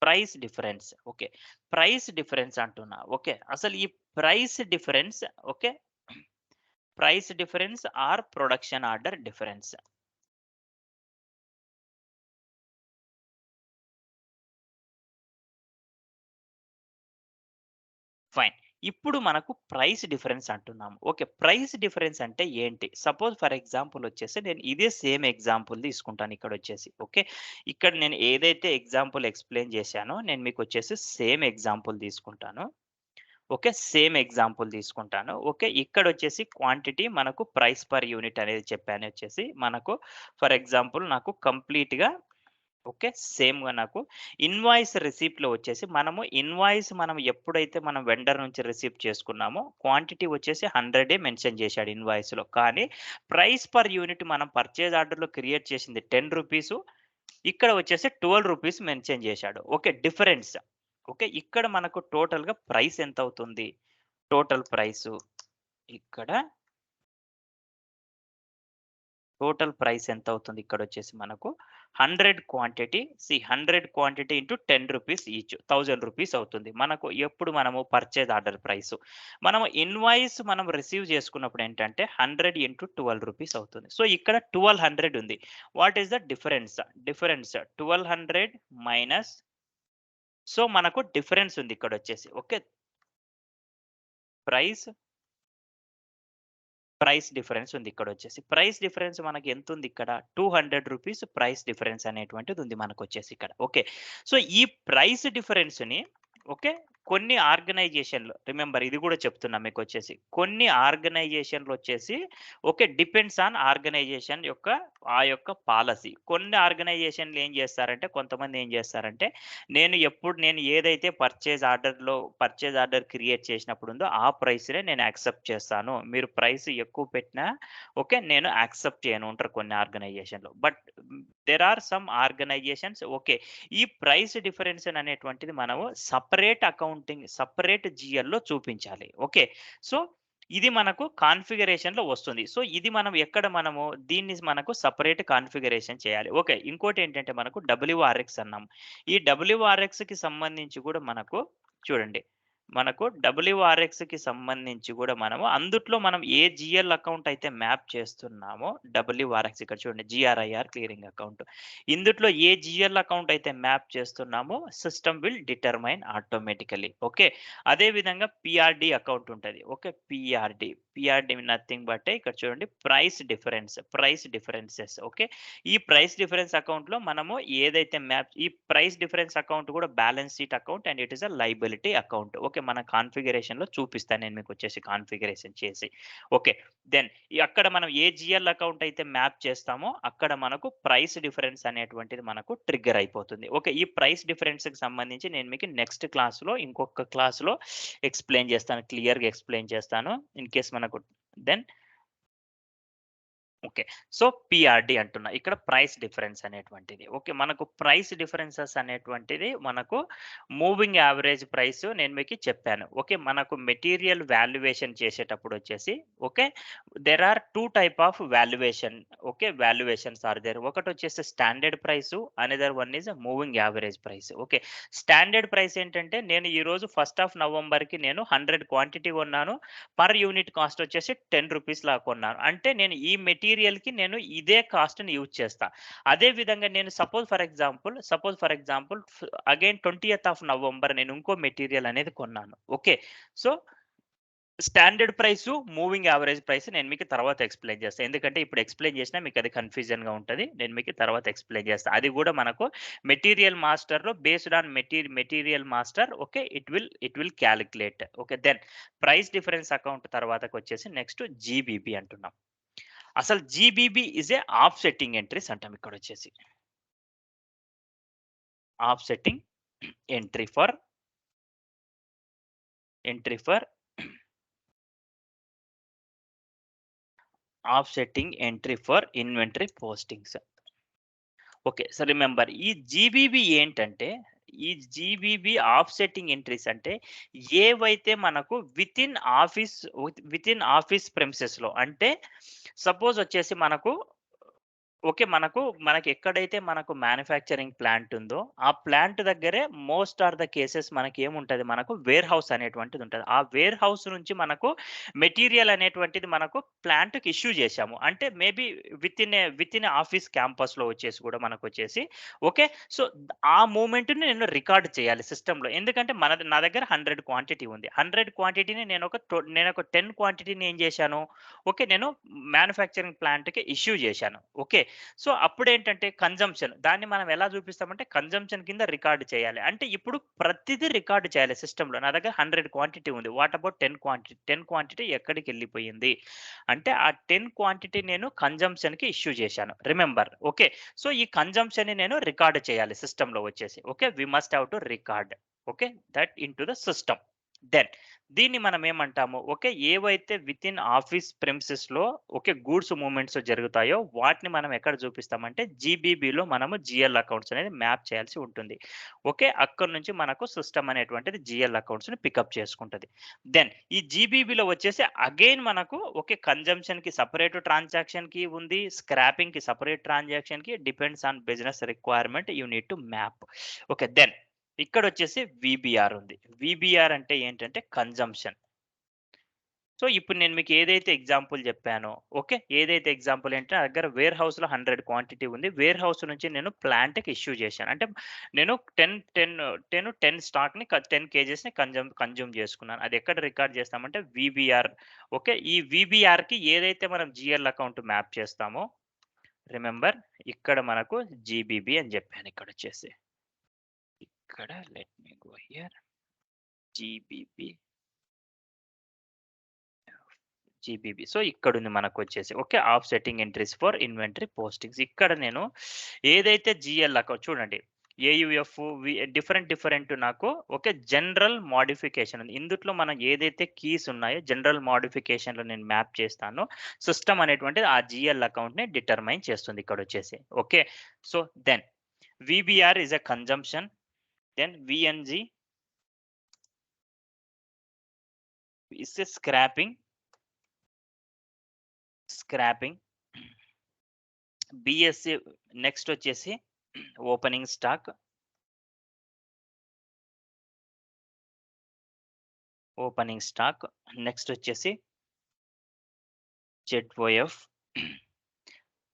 price difference. Okay. Price difference అంటున్నా. ఓకే. అసలు ఈ price difference okay. Price difference or production order difference. Fine. ఇప్పుడు మనకు ప్రైస్ డిఫరెన్స్ అంటున్నాము. ఓకే. ప్రైస్ డిఫరెన్స్ అంటే ఏంటి? సపోజ్ ఫర్ ఎగ్జాంపుల్ వచ్చేసి నేను ఇదే సేమ్ ఎగ్జాంపుల్ తీసుకుంటాను ఇక్కడొచ్చేసి. ఓకే. ఇక్కడ నేను ఏదైతే ఎగ్జాంపుల్ ఎక్స్‌ప్లెయిన్ చేశానో నేను మీకొచ్చేసి సేమ్ ఎగ్జాంపుల్ తీసుకుంటాను. ఓకే. సేమ్ ఎగ్జాంపుల్ తీసుకుంటాను. ఓకే. ఇక్కడొచ్చేసి క్వాంటిటీ మనకు ప్రైస్ పర్ యూనిట్ అనేది చెప్పానొచ్చేసి మనకు ఫర్ ఎగ్జాంపుల్ నాకు కంప్లీట్‌గా ఓకే. సేమ్‌గా నాకు ఇన్వాయిస్ రిసిప్ట్‌లో వచ్చేసి మనం ఎప్పుడైతే మనం వెండర్ నుంచి రిసీవ్ చేసుకున్నామో క్వాంటిటీ వచ్చేసి 100 మెన్షన్ చేశాడు ఇన్వాయిస్‌లో. కానీ ప్రైస్ పర్ యూనిట్ మనం పర్చేజ్ ఆర్డర్‌లో క్రియేట్ చేసింది రూ. 10 ఇక్కడ వచ్చేసి రూ. 12 మెన్షన్ చేశాడు. ఓకే. డిఫరెన్స్. ఓకే. ఇక్కడ మనకు టోటల్‌గా ప్రైస్ ఎంతవుతుంది? టోటల్ ప్రైసు ఇక్కడ టోటల్ ప్రైస్ ఎంతవుతుంది ఇక్కడొచ్చేసి మనకు 100 క్వాంటిటీ 100 క్వాంటిటీ ఇంటూ రూ. 10 ఈచ్. రూ. 1000 అవుతుంది. మనకు ఎప్పుడు మనము పర్చేజ్ ఆర్డర్ ప్రైసు. మనం రిసీవ్ చేసుకున్నప్పుడు ఏంటంటే 100 ఇంటూ రూ. 12 అవుతుంది. సో, ఇక్కడ 1200 ఉంది. What is the difference? Difference 1200 minus so, మనకు డిఫరెన్స్ ఉంది ఇక్కడొచ్చేసి. ఓకే. ప్రైస్ ప్రైస్ డిఫరెన్స్ ఉంది ఇక్కడొచ్చేసి. ప్రైస్ డిఫరెన్స్ మనకి ఎంతుంది ఇక్కడ? రూ. 200 ప్రైస్ డిఫరెన్స్ అనేటువంటిది ఉంది మనకొచ్చేసి ఇక్కడ. ఓకే. సో, ఈ ప్రైస్ డిఫరెన్స్‌ని ఓకే. కొన్ని ఆర్గనైజేషన్‌లు రిమెంబర్ ఇది గూడా చెప్తున్నా మీకొచ్చేసి. కొన్ని ఆర్గనైజేషన్‌లొచ్చేసి ఓకే. డిపెండ్స్ ఆన్ ఆర్గనైజేషన్ యొక్క ఆ యొక్క పాలిసీ. కొన్ని ఆర్గనైజేషన్‌లు ఏం జేస్తారంటే కొంతమంది ఏం జేస్తారంటే నేను ఏదైతే పర్చేజ్ ఆర్డర్ క్రియేట్ చేసినప్పుడుందో ఆ ప్రైస్‌నే నేను యాక్సెప్ట్ చేస్తాను. మీరు ప్రైస్ ఎక్కువ పెట్టినా ఓకే. నేను యాక్సెప్ట్ చేయను ఉంటారు కొన్ని ఆర్గనైజేషన్‌లో. But there are some organisations okay. ఈ ప్రైస్ డిఫరెన్స్ అనేటువంటిది మనము సెపరేట్ జీఎల్‌లో చూపించాలి. ఓకే. సో, ఇది మనకు కాన్ఫిగరేషన్‌లో వస్తుంది. సో, ఇది దీన్ని మనకు సెపరేట్ కాన్ఫిగరేషన్ చేయాలి. ఓకే. ఇంకోటేంటంటే మనకు డబ్ల్యూఆర్ఎక్స్ అన్నాం. ఈ డబ్ల్యూఆర్ఎక్స్‌కి సంబంధించి గూడా చూడండి. మనకు డబ్ల్యూఆర్ఎక్స్‌కి సంబంధించి గూడా అందుట్లో మనం ఏ జీఎల్ అకౌంట్ అయితే మ్యాప్ చేస్తున్నామో డబ్ల్యూఆర్ఎక్స్ ఇక్కడ చూడండి జీఆర్ఐఆర్ క్లియరింగ్ అకౌంట్. ఇందుట్లో ఏ జీఎల్ అకౌంట్ అయితే మ్యాప్ చేస్తున్నామో system will determine automatically. Okay. అదే విధంగా పీఆర్‌డి అకౌంట్ ఉంటది. ఓకే. పీఆర్‌డి నథింగ్ బట్ ఇక్కడ చూడండి ప్రైస్ డిఫరెన్సెస్. ఓకే. ఈ ప్రైస్ డిఫరెన్స్ అకౌంట్‌లో ఈ ప్రైస్ డిఫరెన్స్ అకౌంట్ కూడా balance sheet account and it is a liability account. Okay. మన కాన్ఫిగరేషన్‌లో చూపిస్తాను నేను మీకొచ్చేసి కాన్ఫిగరేషన్ చేసి. ఓకే. దెన్ అక్కడ మనం ఏ జీఎల్ అకౌంట్ అయితే మ్యాప్ చేస్తామో అక్కడ మనకు ప్రైస్ డిఫరెన్స్ అనేటువంటిది మనకు ట్రిగ్గర్ అయిపోతుంది. ఓకే. ఈ ప్రైస్ డిఫరెన్స్‌కి సంబంధించి నేను మీకు నెక్స్ట్ క్లాస్‌లో ఇంకొక క్లాస్‌లో ఎక్స్‌ప్లెయిన్ చేస్తాను. క్లియర్‌గా ఎక్స్‌ప్లెయిన్ చేస్తాను. ఇన్ కేస్ మనకు దెన్ ఓకే. సో, పీఆర్‌డి అంటున్నా. ఇక్కడ ప్రైస్ డిఫరెన్స్ అనేటువంటిది. ఓకే. మనకు ప్రైస్ డిఫరెన్సెస్ అనేటువంటిది మనకు మూవింగ్ యావరేజ్ ప్రైస్ నేను మీకు చెప్పాను. ఓకే. మనకు మెటీరియల్ వాల్యుయేషన్ చేసేటప్పుడొచ్చేసి okay. There are 2 type of valuation. Okay. Valuations are there. ఒకటొచ్చేసి standard price. Another one is moving average price. Okay. Standard price ఏంటంటే నేను ఈరోజు ఫస్ట్ ఆఫ్ నవంబర్‌కి నేను 100 క్వాంటిటీ కొన్నాను. పర్ యూనిట్ కాస్ట్ వచ్చేసి రూ. 10 లా కొన్నాను. అంటే నేను ఈ మెటీరియల్‌కి నేను ఇదే కాస్ట్‌ని యూజ్ చేస్తా. అదే విధంగా నేను సపోజ్ ఫర్ ఎగ్జాంపుల్ అగైన్ 20థ్ ఆఫ్ నవంబర్ నేను ఇంకో మెటీరియల్ అనేది కొన్నాను. Okay. So, standard price, moving average price నేను మీకు తర్వాత ఎక్స్‌ప్లెయిన్ చేస్తా. ఎందుకంటే ఇప్పుడు ఎక్స్‌ప్లెయిన్ చేసినా మీకు అది కన్‌ఫ్యూజన్‌గా ఉంటది. నేను మీకు తర్వాత ఎక్స్‌ప్లెయిన్ చేస్తా. అది కూడా మనకు మెటీరియల్ మాస్టర్‌లో based on material master okay. It will calculate. Okay. Then price difference account తర్వాతకొచ్చేసి నెక్స్ట్ జీబీబీ అంటున్నాం. అసలు GBB is a offsetting entries అంటాం ఇక్కడొచ్చేసి. Offsetting entry for entry for offsetting entry for inventory postings. Okay. So, remember ఈ జీబీబీ ఆఫ్‌సెట్టింగ్ ఎంట్రీస్ అంటే ఏవైతే మనకు వితిన్ ఆఫీస్ ప్రెమిసెస్‌లో అంటే సపోజ్ వచ్చేసి మనకు ఓకే. మనకి ఎక్కడైతే మనకు మ్యానుఫ్యాక్చరింగ్ ప్లాంట్ ఉందో, ఆ ప్లాంట్ దగ్గరే మోస్ట్ ఆర్ ద కేసెస్ మనకేముంటది, మనకు వేర్ హౌస్ అనేటువంటిదుంటది. ఆ వేర్ హౌస్ నుంచి మనకు మెటీరియల్ అనేటువంటిది మనకు ప్లాంట్‌కి ఇష్యూ జేశాము. అంటే మేబీ వితిన్ ఆఫీస్ క్యాంపస్‌లో వచ్చేసి గూడా మనకొచ్చేసి ఓకే. సో, ఆ మూవ్‌మెంట్‌ని నేను రికార్డ్ చేయాలి సిస్టమ్‌లో. ఎందుకంటే నా దగ్గర 100 క్వాంటిటీ ఉంది. 100 క్వాంటిటీని నేనొక 10 క్వాంటిటీని ఏం జేశాను, ఓకే. నేను మ్యానుఫ్యాక్చరింగ్ ప్లాంట్‌కి ఇష్యూ జేశాను. ఓకే. సో, అప్పుడేంటంటే కన్జంప్షన్. దాన్ని మనం ఎలా చూపిస్తామంటే కన్జంప్షన్ కింద రికార్డ్ చేయాలి. అంటే ఇప్పుడు ప్రతిదీ రికార్డ్ చేయాలి సిస్టమ్‌లో. నా దగ్గర 100 క్వాంటిటీ ఉంది. What about 10 quantity? 10 క్వాంటిటీ ఎక్కడికెళ్ళిపోయింది? అంటే ఆ 10 క్వాంటిటీ నేను కన్జంప్షన్‌కి ఇష్యూ చేశాను. రిమెంబర్. ఓకే. సో, ఈ కన్జంప్షన్‌ని నేను రికార్డ్ చేయాలి సిస్టమ్‌లో వచ్చేసి. Okay. We must have to record. Okay. That into the system. Then దీన్ని మనం ఏమంటాము, ఓకే. ఏవైతే వితిన్ ఆఫీస్ ప్రెమిసెస్‌లో ఓకే. గూడ్స్ మూవ్‌మెంట్స్ జరుగుతాయో వాటిని మనం ఎక్కడ చూపిస్తామంటే జీబీబీలో మనము జీఎల్ అకౌంట్స్ అనేది మ్యాప్ చేయాల్సి ఉంటుంది. ఓకే. అక్కడి నుంచి మనకు సిస్టమ్ అనేటువంటిది జీఎల్ అకౌంట్స్‌ని పికప్ చేసుకుంటది. దెన్ ఈ జీబీబీలో వచ్చేసి అగైన్ మనకు ఓకే. కన్జంప్షన్‌కి సెపరేట్ ట్రాన్సాక్షన్‌కి ఉంది. స్క్రాపింగ్‌కి సెపరేట్ ట్రాన్సాక్షన్‌కి depends on business requirement you need to map. Okay. Then ఇక్కడొచ్చేసి వీబీఆర్ ఉంది. వీబీఆర్ అంటే ఏంటంటే కన్జంప్షన్. సో, ఇప్పుడు నేను మీకు ఏదైతే ఎగ్జాంపుల్ జెప్పానో, ఓకే. ఏదైతే ఎగ్జాంపుల్ అంటే నా దగ్గర వేర్ హౌస్‌లో 100 క్వాంటిటీ ఉంది. వేర్ హౌస్ నుంచి నేను ప్లాంట్‌కి ఇష్యూ జేశాను. అంటే నేను 10 స్టాక్‌ని 10 కేజీస్‌ని కన్జ్యూమ్ జేసుకున్నాను. అది ఎక్కడ రికార్డ్ చేస్తామంటే వీబీఆర్. ఓకే. ఈ వీబీఆర్‌కి ఏదైతే మనం జీఎల్ అకౌంట్ మ్యాప్ చేస్తామో రిమెంబర్ ఇక్కడ మనకు జీబీబీ అని జెప్పాను ఇక్కడొచ్చేసి. ఇక్కడ let me go here GBB. GBB. So, ఇక్కడుంది మనకొచ్చేసి. Okay. Offsetting entries for inventory postings. ఇక్కడ నేను ఏదైతే జీఎల్ అకౌంట్ చూడండి. ఏయూఎఫ్ డిఫరెంట్ నాకు ఓకే. జనరల్ మోడిఫికేషన్ ఉంది. ఇందుట్లో మనం ఏదైతే కీస్ ఉన్నాయో జనరల్ మోడిఫికేషన్‌లో నేను మ్యాప్ చేస్తానో సిస్టమ్ అనేటువంటిది ఆ జీఎల్ అకౌంట్‌ని డిటర్మైన్ చేస్తుంది ఇక్కడొచ్చేసి. Okay. So, then VBR is a consumption. Then VNG is a scrapping. BSC next వచ్చేసి ఓపెనింగ్ స్టాక్. నెక్స్ట్ వచ్చేసి ZOF.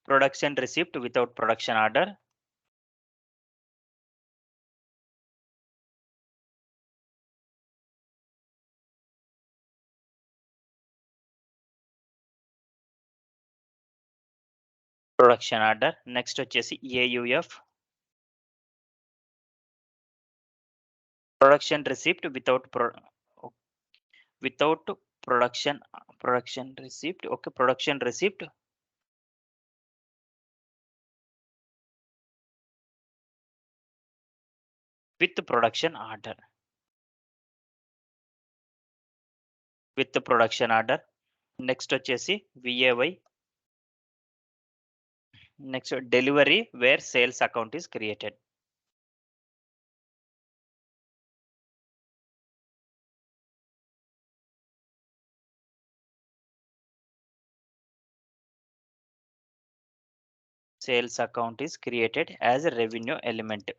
Production receipt without production order. Next వచ్చేసి AUF. Production receipt without production receipt. Okay. Production receipt with production order. Next వచ్చేసి VAY. Next delivery where sales account is created. Sales account is created as a revenue element.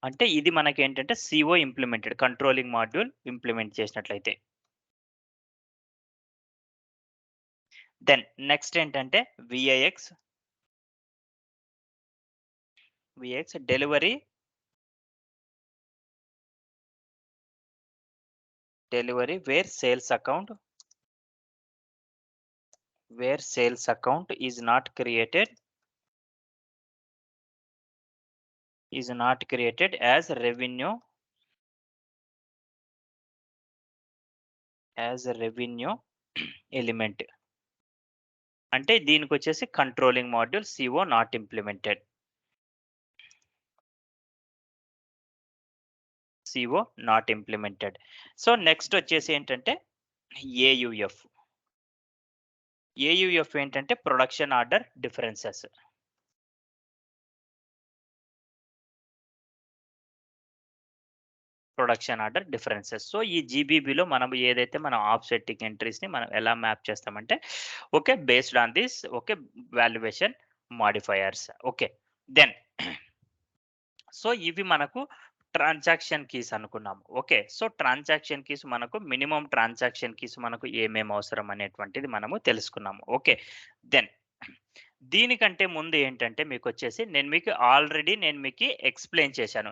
అంటే ఇది మనకేంటంటే CO implemented controlling module implement చేసినట్లయితే. దెన్ నెక్స్ట్ ఏంటంటే VIX. Delivery where sales account is not created as revenue element. అంటే దీనికొచ్చేసి controlling module CO not implemented. So, next వచ్చేసి ఏంటంటే ఏయుఎఫ్. ఏంటంటే production order differences. Production order differences. So ఈ జీబీబీలో మనం ఏదైతే మనం ఆఫ్సెట్టింగ్ ఎంట్రీస్ని మనం ఎలా మ్యాప్ చేస్తామంటే okay based on this okay valuation modifiers. Okay then so ఇవి మనకు ట్రాన్సాక్షన్ కీస్ అనుకున్నాము. ఓకే సో ట్రాన్సాక్షన్ కీస్ మనకు మినిమం ట్రాన్సాక్షన్ కీస్ మనకు ఏమేమి అవసరం అనేటువంటిది మనము తెలుసుకున్నాము. ఓకే దెన్ దీనికంటే ముందు ఏంటంటే మీకొచ్చేసి నేను మీకు ఎక్స్‌ప్లెయిన్ చేశాను.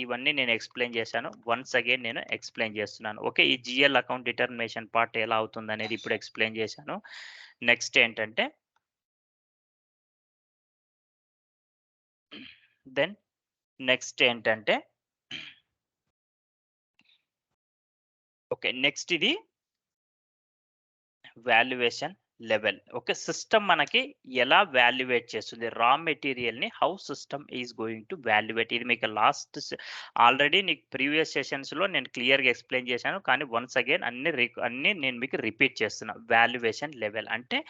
ఇవన్నీ నేను ఎక్స్‌ప్లెయిన్ చేశాను. వన్స్ అగైన్ నేను ఎక్స్‌ప్లెయిన్ చేస్తున్నాను. ఓకే. ఈ జీఎల్ అకౌంట్ డిటర్మినేషన్ పార్ట్ ఎలా అవుతుందనేది ఇప్పుడు ఎక్స్‌ప్లెయిన్ చేశాను. నెక్స్ట్ ఏంటంటే దెన్ నెక్స్ట్ ఏంటంటే ఓకే. నెక్స్ట్ ఇది వాల్యుయేషన్ లెవెల్. ఓకే. సిస్టమ్ మనకి ఎలా వాల్యుయేట్ చేస్తుంది? రా మెటీరియల్‌ని how system is going to valuate ఇది మీకు ఆల్రెడీ నీకు ప్రీవియస్ సెషన్స్‌లో నేను క్లియర్‌గా ఎక్స్‌ప్లెయిన్ చేశాను. కానీ వన్స్ అగైన్ అన్నీ నేను మీకు రిపీట్ చేస్తున్నా. వాల్యుయేషన్ లెవెల్ అంటే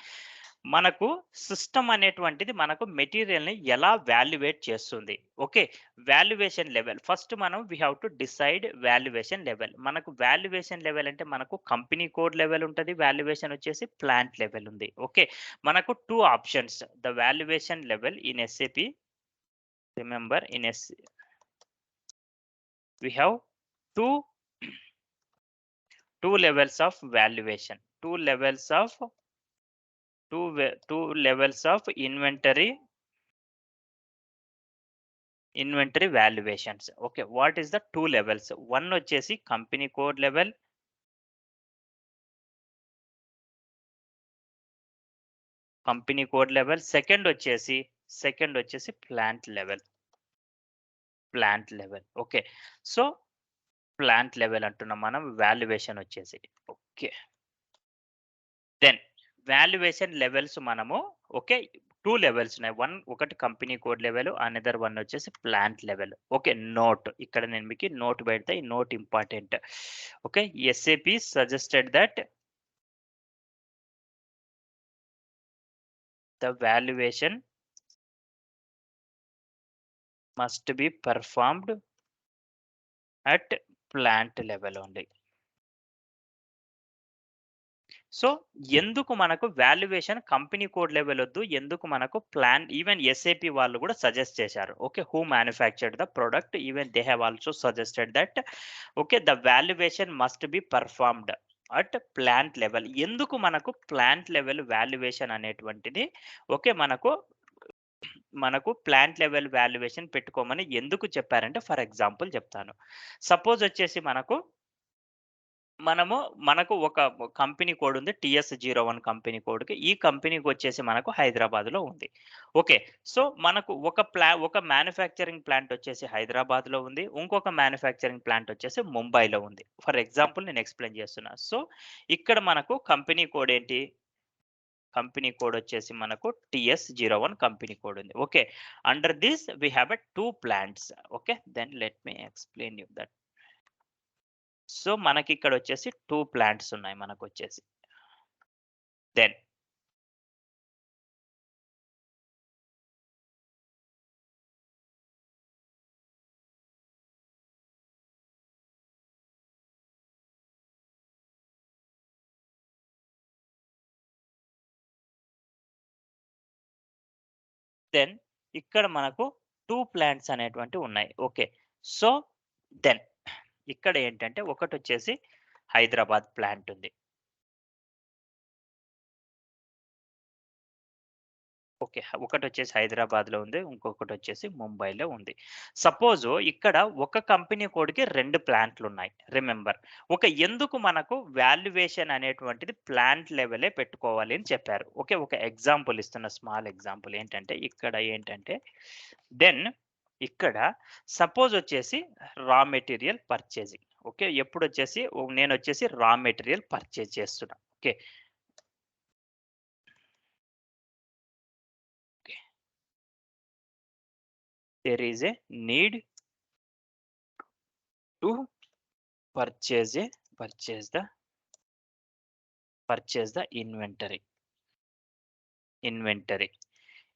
మనకు సిస్టమ్ అనేటువంటిది మనకు మెటీరియల్‌ని ఎలా వాల్యుయేట్ చేస్తుంది. ఓకే. వాల్యుయేషన్ లెవెల్ ఫస్ట్ మనం we have to decide valuation level. మనకు వాల్యుయేషన్ లెవెల్ అంటే మనకు కంపెనీ కోడ్ లెవెల్ ఉంటది. వాల్యుయేషన్ వచ్చేసి ప్లాంట్ లెవెల్ ఉంది. ఓకే. మనకు 2 options. The valuation level in SAP remember in we have 2 levels of valuation. 2 levels of inventory valuations. Okay, what is the 2 levels? One వచ్చేసి కంపెనీ కోడ్ లెవెల్, సెకండ్ వచ్చేసి plant level. Okay. So plant level అంటున్నాం మనం వాల్యుయేషన్ వచ్చేసి. ఓకే. దెన్ వాల్యుయేషన్ లెవెల్స్ మనము ఓకే 2 లెవెల్స్ ఉన్నాయి. ఒకటి company code level, another one వచ్చేసి ప్లాంట్ లెవెల్. ఓకే. నోట్ ఇక్కడ నేను మీకు నోట్ పెడతా. ఈ note important. Okay. SAP suggested that the valuation must be performed at plant level only. So ఎందుకు మనకు వాల్యుయేషన్ కంపెనీ కోడ్ లెవెల్ వద్దు, ఎందుకు మనకు ఈవెన్ ఎస్ఏపి వాళ్ళు కూడా సజెస్ట్ చేశారు. Okay. Who manufactured the product even they have also suggested that okay the valuation must be performed at plant level. ఎందుకు మనకు ప్లాంట్ లెవెల్ వాల్యుయేషన్ అనేటువంటిది ఓకే మనకు ప్లాంట్ లెవెల్ వాల్యుయేషన్ పెట్టుకోమని ఎందుకు చెప్పారంటే ఫర్ ఎగ్జాంపుల్ చెప్తాను. సపోజ్ వచ్చేసి మనకు ఒక కంపెనీ కోడ్ ఉంది. TS01 company కోడ్‌కి. ఈ కంపెనీకి వచ్చేసి మనకు హైదరాబాద్‌లో ఉంది. ఓకే. సో మనకు ఒక మ్యానుఫ్యాక్చరింగ్ ప్లాంట్ వచ్చేసి హైదరాబాద్‌లో ఉంది. ఇంకొక మ్యానుఫ్యాక్చరింగ్ ప్లాంట్ వచ్చేసి ముంబైలో ఉంది. ఫర్ ఎగ్జాంపుల్ నేను ఎక్స్‌ప్లెయిన్ చేస్తున్నా. సో ఇక్కడ మనకు కంపెనీ కోడ్ ఏంటి? కంపెనీ కోడ్ వచ్చేసి మనకు TS01 కంపెనీ కోడ్ ఉంది. Okay. Under this we have 2 plants. Okay. Then let me explain you that. So మనకి ఇక్కడ వచ్చేసి 2 ప్లాంట్స్ ఉన్నాయి మనకొచ్చేసి. దెన్ ఇక్కడ మనకు 2 ప్లాంట్స్ అనేటువంటివి ఉన్నాయి. ఓకే. సో దెన్ ఇక్కడ ఏంటంటే ఒకటొచ్చేసి హైదరాబాద్ ప్లాంట్ ఉంది. ఓకే. ఒకటొచ్చేసి హైదరాబాద్‌లో ఉంది. ఇంకొకటొచ్చేసి ముంబైలో ఉంది. సపోజు ఇక్కడ ఒక కంపెనీ కోడ్‌కి 2 ప్లాంట్‌లున్నాయి. రిమెంబర్. ఎందుకు మనకు వాల్యుయేషన్ అనేటువంటిది ప్లాంట్ లెవెలే పెట్టుకోవాలి అని చెప్పారు. ఓకే. ఒక ఎగ్జాంపుల్ ఇస్తున్న స్మాల్ ఎగ్జాంపుల్ ఏంటంటే దెన్ ఇక్కడ సపోజ్ వచ్చేసి రా మెటీరియల్ పర్చేసింగ్. ఓకే. నేనొచ్చేసి రా మెటీరియల్ పర్చేజ్ చేస్తున్నా. Okay. There is a need to purchase the inventory.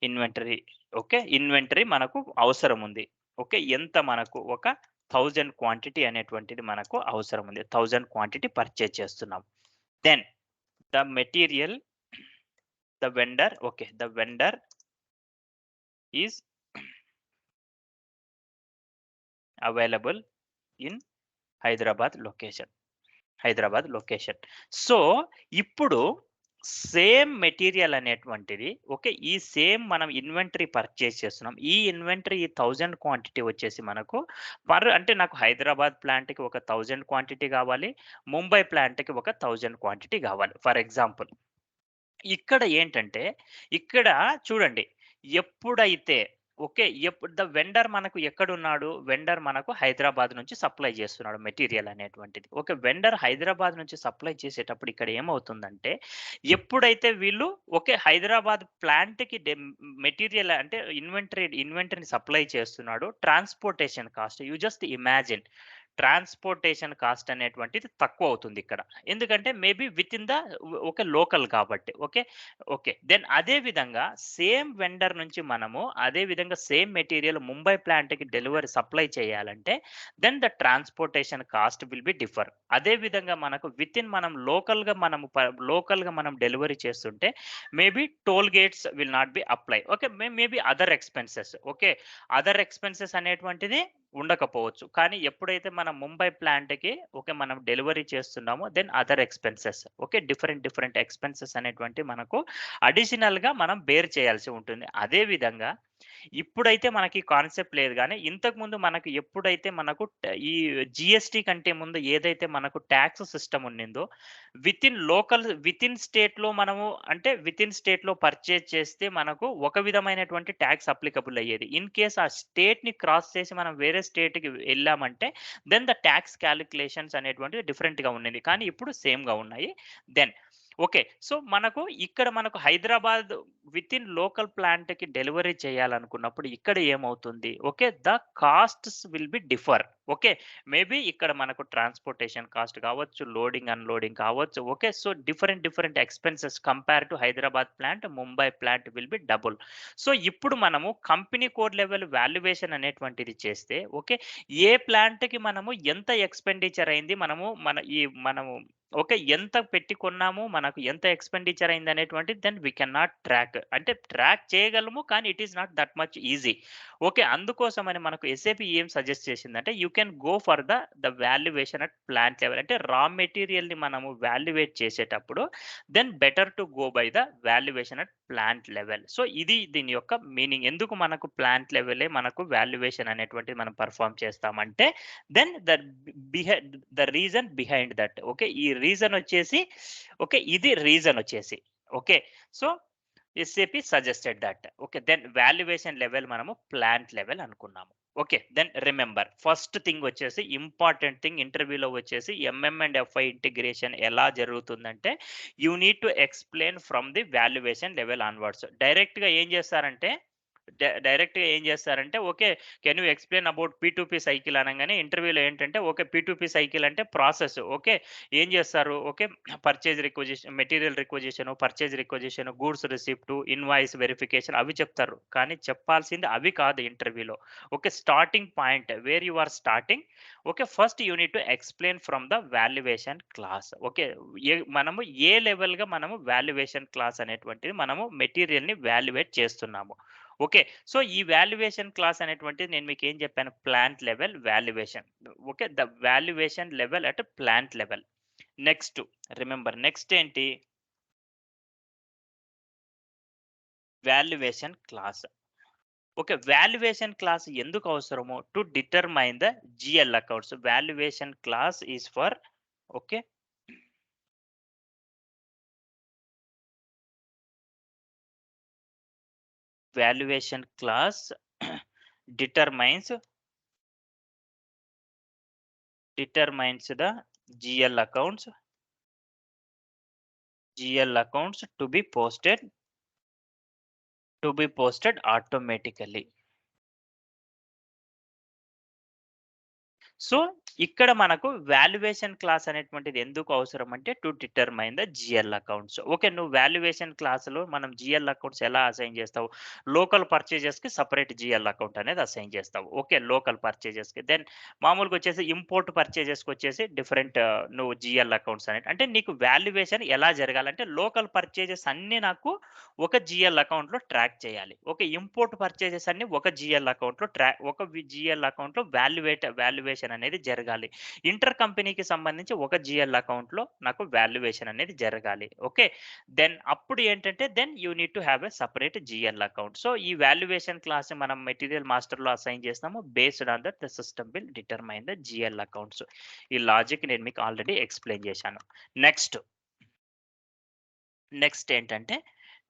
Inventory okay. Inventory మనకు అవసరం ఉంది. ఓకే. ఎంత మనకు ఒక 1000 క్వాంటిటీ అనేటువంటిది మనకు అవసరం ఉంది. 1000 క్వాంటిటీ పర్చేజ్ చేస్తున్నాం. Then the material the vendor is available in Hyderabad location. So ఇప్పుడు సేమ్ మెటీరియల్ అనేటువంటిది ఓకే. ఈ సేమ్ మనం ఇన్వెంటరీ పర్చేజ్ చేస్తున్నాం. ఈ ఇన్వెంటరీ 1000 క్వాంటిటీ వచ్చేసి మనకు అంటే నాకు హైదరాబాద్ ప్లాంట్‌కి ఒక 1000 క్వాంటిటీ కావాలి. ముంబై ప్లాంట్‌కి ఒక 1000 క్వాంటిటీ కావాలి. For example. ఇక్కడ ఏంటంటే, ఇక్కడ చూడండి ఎప్పుడైతే ఓకే. ద వెండర్ మనకు ఎక్కడున్నాడు? వెండర్ మనకు హైదరాబాద్ నుంచి సప్లై చేస్తున్నాడు మెటీరియల్ అనేటువంటిది. ఓకే. వెండర్ హైదరాబాద్ నుంచి సప్లై చేసేటప్పుడు ఇక్కడ ఏమవుతుందంటే, ఎప్పుడైతే వీళ్ళు ఓకే. హైదరాబాద్ ప్లాంట్‌కి మెటీరియల్ అంటే ఇన్వెంటరీని సప్లై చేస్తున్నాడు. Transportation cost you just imagine. Transportation cost అనేటువంటిది తక్కువవుతుంది ఇక్కడ. ఎందుకంటే మేబీ వితిన్ ద లోకల్ కాబట్టి. ఓకే. దెన్ అదే విధంగా సేమ్ వెండర్ నుంచి మనము అదే విధంగా సేమ్ మెటీరియల్ ముంబై ప్లాంట్‌కి సప్లై చేయాలంటే then the transportation cost will be differ. అదే విధంగా మనకు మనం లోకల్‌గా మనం డెలివరీ చేస్తుంటే maybe toll gates will not be apply. Okay. Maybe other expenses. Okay. Other expenses అనేటువంటిది ఉండకపోవచ్చు. కానీ ఎప్పుడైతే మనం ముంబై ప్లాంట్‌కి మనం డెలివరీ చేస్తున్నామో then other expenses different expenses అనేటువంటివి మనకు అడిషనల్‌గా మనం బేర్ చేయాల్సి ఉంటుంది. అదే విధంగా ఇప్పుడైతే మనకి కాన్సెప్ట్ లేదు గానీ, ఇంతకుముందు మనకు ఎప్పుడైతే మనకు ఈ జీఎస్టీ కంటే ముందు ఏదైతే మనకు టాక్స్ సిస్టమ్ ఉండిందో, వితిన్ స్టేట్‌లో మనము అంటే వితిన్ స్టేట్‌లో పర్చేజ్ చేస్తే మనకు ఒక విధమైనటువంటి టాక్స్ అప్లికబుల్ అయ్యేది. ఇన్ కేస్ ఆ స్టేట్‌ని క్రాస్ చేసి మనం వేరే స్టేట్‌కి ఎళ్ళామంటే, దెన్ ద టాక్స్ కాలిక్యులేషన్స్ అనేటువంటివి డిఫరెంట్‌గా ఉండింది. కానీ ఇప్పుడు సేమ్‌గా ఉన్నాయి. Then okay. సో, మనకు హైదరాబాద్ వితిన్ లోకల్ ప్లాంట్‌కి డెలివరీ చేయాలనుకున్నప్పుడు ఇక్కడ ఏమవుతుంది? Okay. The costs will be differ. Okay. Maybe ఇక్కడ మనకు ట్రాన్స్‌పోర్టేషన్ కాస్ట్ కావచ్చు, లోడింగ్, అన్‌లోడింగ్ కావచ్చు. Okay. So, different expenses compare to Hyderabad plant, Mumbai plant will be double. So, ఇప్పుడు మనము కంపెనీ కోడ్ లెవెల్ వాల్యుయేషన్ అనేటువంటిది చేస్తే ఓకే. ఏ ప్లాంట్‌కి మనము ఎంత ఎక్స్‌పెండిచర్ అయింది మనము ఓకే. ఎంత పెట్టి కొన్నాము, మనకు ఎంత ఎక్స్‌పెండిచర్ అయిందనేటువంటిది then we can not track. అంటే ట్రాక్ చేయగలము. కానీ it is not that much easy. Okay. అందుకోసమని మనకు ఎస్ఏపీ ఏం సజెస్ట్ చేసిందంటే you can go for the valuation at plant level. అంటే రా మెటీరియల్‌ని మనము వాల్యుయేట్ చేసేటప్పుడు then better to go by the valuation at plant level. So, ఇది దీని యొక్క మీనింగ్. ఎందుకు మనకు ప్లాంట్ లెవెలే మనకు వాల్యుయేషన్ అనేటువంటిది మనం పెర్ఫార్మ్ చేస్తామంటే then the reason behind that. Okay. ఈ రీజన్ వచ్చేసి ఓకే. ఇది రీజన్ వచ్చేసి. Okay. So, SAP suggested that. Okay. Then valuation level మనము ప్లాంట్ లెవెల్ అనుకున్నాము. Okay. Then remember first thing వచ్చేసి ఇంపార్టెంట్ థింగ్ ఇంటర్వ్యూలో వచ్చేసి ఎంఎం అండ్ ఎఫ్ఐ ఇంటిగ్రేషన్ ఎలా జరుగుతుందంటే you need to explain from the valuation level onwards. డైరెక్ట్‌గా ఏం చేస్తారంటే okay. Can you explain about P2P cycle అనంగానే ఇంటర్వ్యూలో ఏంటంటే ఓకే. పీ2పీ సైకిల్ అంటే ప్రాసెస్. ఓకే. ఏం చేస్తారు? Okay. Material requisition, purchase requisition, goods receipt, invoice verification అవి చెప్తారు. కానీ చెప్పాల్సింది అవి కాదు ఇంటర్వ్యూలో. Okay. Starting point where you are starting. Okay. First you need to explain from the valuation class. Okay. మనము ఏ లెవెల్‌గా మనము వాల్యుయేషన్ క్లాస్ అనేటువంటిది మనము మెటీరియల్‌ని వాల్యుయేట్ చేస్తున్నాము. ఓకే. సో, ఈ వాల్యుయేషన్ క్లాస్ అనేటువంటిది నేను మీకేం చెప్పాను? Plant level valuation. Okay. The valuation level at plant level. Next remember next ఏంటి? Valuation class. Okay. Valuation class ఎందుకు అవసరము? To determine the GL accounts. Valuation class is for okay. Valuation class determines the GL accounts to be posted automatically. So, ఇక్కడ మనకు వాల్యుయేషన్ క్లాస్ అనేటువంటిది ఎందుకు అవసరం అంటే to determine the GL accounts. Okay. నువ్వు వాల్యుయేషన్ క్లాస్‌లో మనం జిఎల్ అకౌంట్స్ ఎలా అసైన్ చేస్తావు? లోకల్ పర్చేజెస్‌కి సెపరేట్ జిఎల్ అకౌంట్ అనేది అసైన్ చేస్తావు. ఓకే. లోకల్ పర్చేజెస్‌కి. దెన్ మామూలుగా వచ్చేసి ఇంపోర్ట్ పర్చేజెస్‌కొచ్చేసి డిఫరెంట్ నువ్వు జిఎల్ అకౌంట్స్ అనేది అంటే నీకు వాల్యుయేషన్ ఎలా జరగాలంటే లోకల్ పర్చేజెస్ అన్నీ నాకు ఒక జిఎల్ అకౌంట్‌లో ట్రాక్ చేయాలి. ఓకే. ఇంపోర్ట్ పర్చేజెస్ అన్నీ ఒక జిఎల్ అకౌంట్‌లో జిఎల్ అకౌంట్‌లో వాల్యుయేషన్ అనేది జరగాలి. ఇంటర్ కంపెనీకి సంబంధించి ఒక జిఎల్ అకౌంట్‌లో నాకు వాల్యుయేషన్ అనేది జరగాలి. ఓకే. దెన్ అప్పుడు ఏంటంటే then you need to have a separate GL account. So, ఈ వాల్యుయేషన్ క్లాస్ మనం మెటీరియల్ మాస్టర్‌లో అసైన్ చేస్తాము. Based on that the system will determine the GL accounts. ఈ లాజిక్ నేను మీకు ఆల్రెడీ ఎక్స్‌ప్లెయిన్ చేశాను. నెక్స్ట్, నెక్స్ట్ ఏంటంటే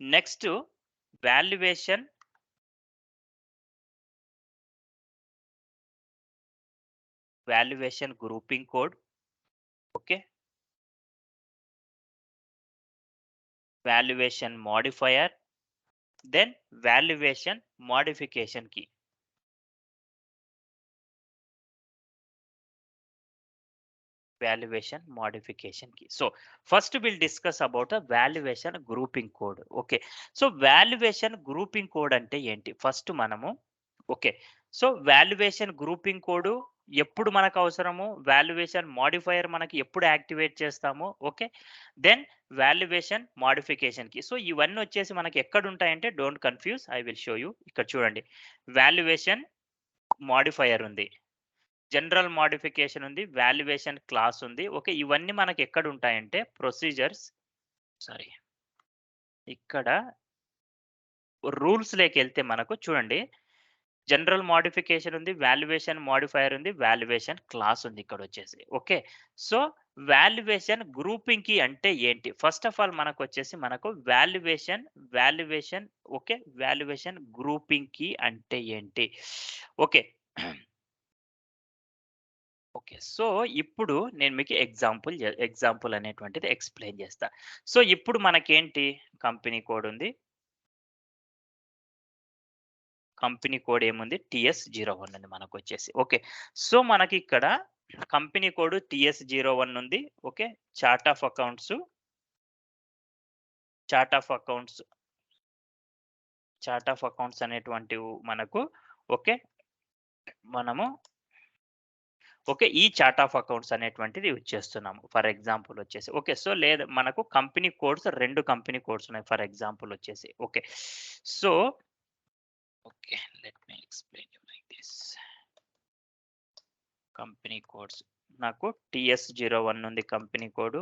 next valuation grouping code. Okay. Valuation modifier. Then valuation modification key. Valuation modification key. So first we'll discuss about a valuation grouping code. Okay. So valuation grouping code అంటే ఏంటి? ఫస్ట్ మనము okay. So valuation grouping code ఎప్పుడు మనకు అవసరము? వాల్యుయేషన్ మోడిఫైయర్ మనకి ఎప్పుడు యాక్టివేట్ చేస్తాము? Okay. Then valuation modification key. So ఇవన్నీ వచ్చేసి మనకి ఎక్కడ ఉంటాయంటే don't confuse. I will show you. ఇక్కడ చూడండి. వాల్యుయేషన్ మోడిఫైయర్ ఉంది. జనరల్ మోడిఫికేషన్ ఉంది. వాల్యుయేషన్ క్లాస్ ఉంది. ఓకే. ఇవన్నీ మనకి ఎక్కడ ఉంటాయంటే ప్రొసీజర్స్ సారీ ఇక్కడ రూల్స్‌లోకెళ్తే మనకు చూడండి. జనరల్ మోడిఫికేషన్ ఉంది. వాల్యుయేషన్ మోడిఫైయర్ ఉంది. వాల్యుయేషన్ క్లాస్ ఉంది ఇక్కడొచ్చేసి. Okay. So, valuation grouping key అంటే ఏంటి? ఫస్ట్ ఆఫ్ ఆల్ మనకొచ్చేసి మనకు valuation okay. Valuation grouping key అంటే ఏంటి? ఓకే. ఓకే. సో, ఇప్పుడు నేను మీకు ఎగ్జాంపుల్ అనేటువంటిది ఎక్స్‌ప్లెయిన్ చేస్తా. సో, ఇప్పుడు మనకేంటి కంపెనీ కోడ్ ఉంది. కంపెనీ కోడ్ ఏముంది? TS01 ఉంది మనకొచ్చేసి. ఓకే. సో, మనకిక్కడ కంపెనీ కోడ్ TS01 ఉంది. Okay. Chart of accounts, chart of accounts, chart of accounts అనేటువంటివి మనకు ఓకే. మనము ఓకే. ఈ చార్ట్ ఆఫ్ అకౌంట్స్ అనేటువంటిది యూజ్ చేస్తున్నాము. ఫర్ ఎగ్జాంపుల్ వచ్చేసి. ఓకే. సో, లేదు మనకు కంపెనీ కోడ్స్ 2 కంపెనీ కోడ్స్ ఉన్నాయి. ఫర్ ఎగ్జాంపుల్ వచ్చేసి. Okay. So, okay. Let me explain you like this. Company codes నాకు TS01 ఉంది కంపెనీ కోడ్.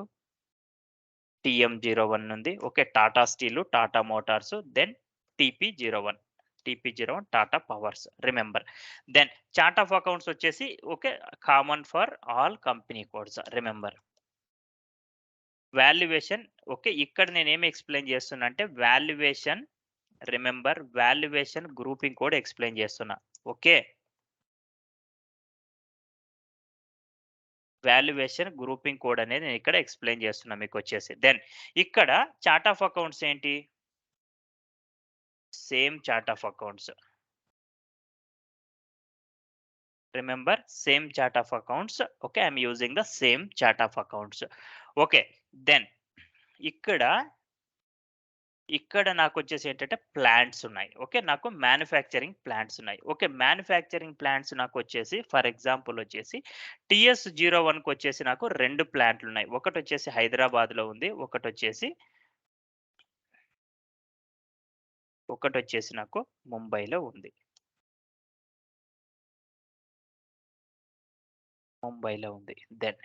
TM01 ఉంది. Okay. Tata Steel, Tata Motors, then TP01. TP01 Tata Powers. Remember. Then chart of accounts వచ్చేసి okay. Common for all company codes. Remember. Valuation okay. ఇక్కడ నేనేమి ఎక్స్‌ప్లెయిన్ చేస్తున్నా అంటే remember valuation grouping code explain చేస్తున్నా. ఓకే. వాల్యుయేషన్ గ్రూపింగ్ కోడ్ అనేది నేను ఇక్కడ ఎక్స్‌ప్లెయిన్ చేస్తున్నా మీకొచ్చేసి. దెన్ ఇక్కడ చార్ట్ ఆఫ్ అకౌంట్స్ ఏంటి? Same chart of accounts. Remember same chart of accounts. Okay. I yam using the same chart of accounts. Okay. Then ఇక్కడ ఇక్కడ నాకొచ్చేసి ఏంటంటే ప్లాంట్స్ ఉన్నాయి. ఓకే. నాకు మ్యానుఫ్యాక్చరింగ్ ప్లాంట్స్ ఉన్నాయి. ఓకే. మ్యానుఫ్యాక్చరింగ్ ప్లాంట్స్ నాకొచ్చేసి ఫర్ ఎగ్జాంపుల్ వచ్చేసి TS01కొచ్చేసి నాకు 2 ప్లాంట్లున్నాయి. ఒకటొచ్చేసి హైదరాబాద్‌లో ఉంది. ఒకటొచ్చేసి నాకు ముంబైలో ఉంది. Then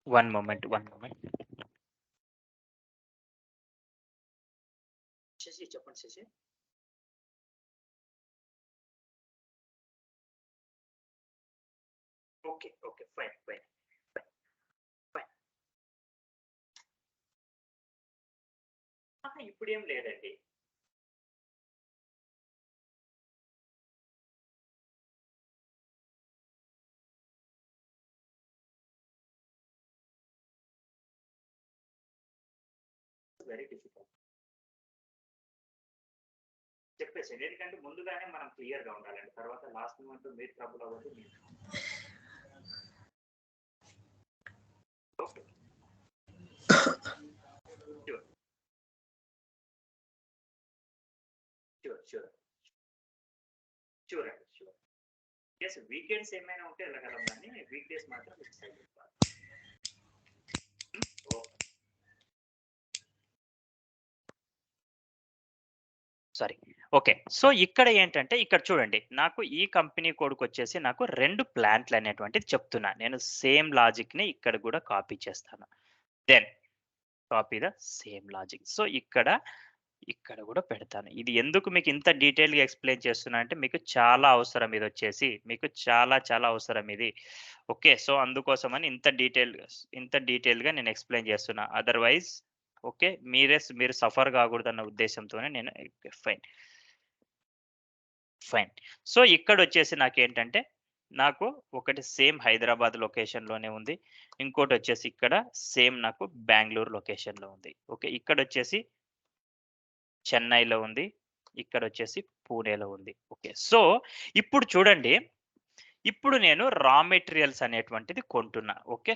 1 moment. శశి చెప్పండి శశి. ఓకే. ఫైన్. అహా! ఇప్పుడేం లేదండి. Very difficult. చెప్పేసి ఎందుకంటే ముందుగానే మనం క్లియర్ గా ఉండాలండి, తర్వాత లాస్ట్ మూమెంట్ మీరు ట్రబుల్ అవ్వదు. ఓకే, షూర్ అండి, షూర్. ఎస్, వీకెండ్స్ ఏమైనా ఉంటే వెళ్ళగలం, కానీ వీక్ డేస్ మాత్రం మిక్స్ అయిపోవాలి. Sorry, okay. సో ఇక్కడ ఏంటంటే, ఇక్కడ చూడండి, నాకు ఈ కంపెనీ కోడ్కి వచ్చేసి నాకు 2 ప్లాంట్లు అనేటువంటిది చెప్తున్నా. నేను సేమ్ లాజిక్ ని ఇక్కడ కూడా కాపీ చేస్తాను. Then copy the same logic. So ఇక్కడ కూడా పెడతాను. ఇది ఎందుకు మీకు ఇంత డీటెయిల్‌గా ఎక్స్‌ప్లెయిన్ చేస్తున్నా అంటే, మీకు చాలా అవసరం ఇదొచ్చేసి. మీకు చాలా చాలా అవసరం ఇది. ఓకే. సో అందుకోసమని ఇంత డీటెయిల్‌గా నేను ఎక్స్‌ప్లెయిన్ చేస్తున్నా. అదర్‌వైజ్ ఓకే, మీరు సఫర్ కాకూడదన్న ఉద్దేశంతోనే నేను ఫైన్. ఫైన్. సో ఇక్కడొచ్చేసి నాకేంటంటే, నాకు ఒకటి సేమ్ హైదరాబాద్ లొకేషన్‌లోనే ఉంది. ఇంకోటొచ్చేసి ఇక్కడ సేమ్ నాకు బెంగుళూరు లొకేషన్‌లో ఉంది. ఓకే. ఇక్కడొచ్చేసి చెన్నైలో ఉంది. ఇక్కడొచ్చేసి పూణేలో ఉంది. ఓకే. సో ఇప్పుడు చూడండి, ఇప్పుడు నేను రా మెటీరియల్స్ అనేటువంటిది కొంటున్నా. Okay.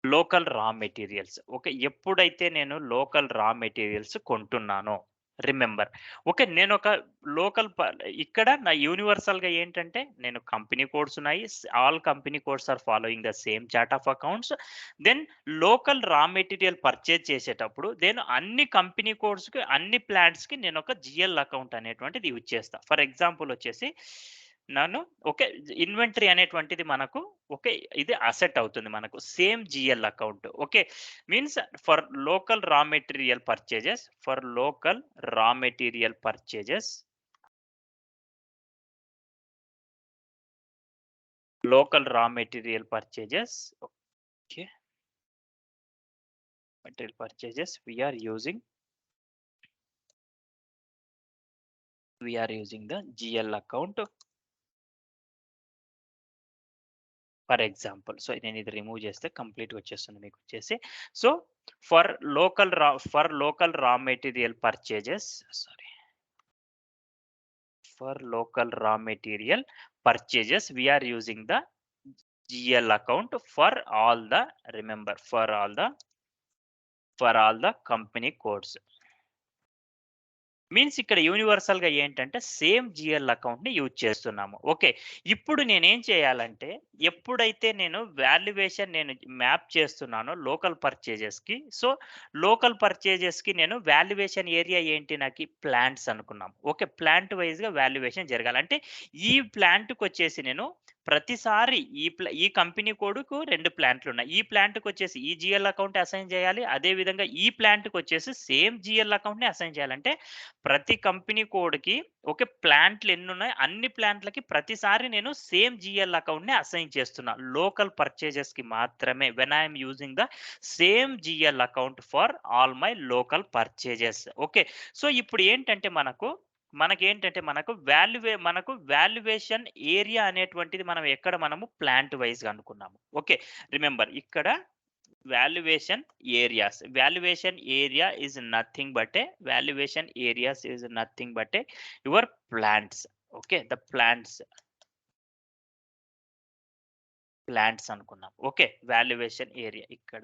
Local raw materials. Okay. ఎప్పుడైతే నేను లోకల్ రా మెటీరియల్స్ కొంటున్నానో, రిమెంబర్, ఓకే, నేనొక లోకల్ ఇక్కడ నా యూనివర్సల్‌గా ఏంటంటే, నేను కంపెనీ కోడ్స్ ఉన్నాయి. All company codes are following the same chart of accounts. Then local raw material purchase చేసేటప్పుడు నేను అన్ని కంపెనీ కోడ్స్‌కి, అన్ని ప్లాంట్స్‌కి నేనొక జీఎల్ అకౌంట్ అనేటువంటిది యూజ్ చేస్తా. ఫర్ ఎగ్జాంపుల్ వచ్చేసి నేను ఓకే, ఇన్వెంటరీ అనేటువంటిది మనకు ఓకే, ఇది అసెట్ అవుతుంది మనకు. Same GL account. Okay. Means for local raw material purchases, okay, material purchases we are using the GL account. For example, so నేను ఇది రిమూవ్ చేస్తే కంప్లీట్ వచ్చేస్తుంది మీకు వచ్చేసి. So for local raw material purchases, we are using the GL account for all the, remember, for all the company codes. Means ఇక్కడ యూనివర్సల్ గా ఏంటంటే సేమ్ జిఎల్ అకౌంట్ ని యూజ్ చేస్తున్నాము. ఓకే. ఇప్పుడు నేనేం చేయాలంటే, ఎప్పుడైతే నేను వాల్యుయేషన్ నేను మ్యాప్ చేస్తున్నానో లోకల్ పర్చేజెస్ కి, సో లోకల్ పర్చేజెస్ కి నేను వాల్యుయేషన్ ఏరియా ఏంటి, నాకు ప్లాంట్స్ అనుకున్నాం. ఓకే. ప్లాంట్ వైజ్ గా వాల్యుయేషన్ జరగాలంటే, ఈ ప్లాంట్ కి వచ్చేసి నేను ప్రతిసారి ఈ కంపెనీ కోడ్‌కు 2 ప్లాంట్లు ఉన్నాయి. ఈ ప్లాంట్‌కి వచ్చేసి ఈ జీఎల్ అకౌంట్ అసైన్ చేయాలి. అదే విధంగా ఈ ప్లాంట్‌కి వచ్చేసి సేమ్ జీఎల్ అకౌంట్‌ని అసైన్ చేయాలంటే, ప్రతి కంపెనీ కోడ్‌కి ఓకే, ప్లాంట్లు ఎన్నున్నాయి, అన్ని ప్లాంట్లకి ప్రతిసారి నేను సేమ్ జీఎల్ అకౌంట్‌ని అసైన్ చేస్తున్నా. లోకల్ పర్చేజెస్‌కి మాత్రమే. When I am using the same GL account for all my local purchases. Okay. So ఇప్పుడు ఏంటంటే మనకు వాల్యుయేషన్ ఏరియా అనేటువంటిది మనం ఎక్కడ మనము ప్లాంట్ వైస్‌గా అనుకున్నాము. ఓకే. రిమెంబర్, ఇక్కడ valuation area is nothing but your plants. Okay, the plants అనుకున్నాం. ఓకే. వాల్యుయేషన్ ఏరియా ఇక్కడ.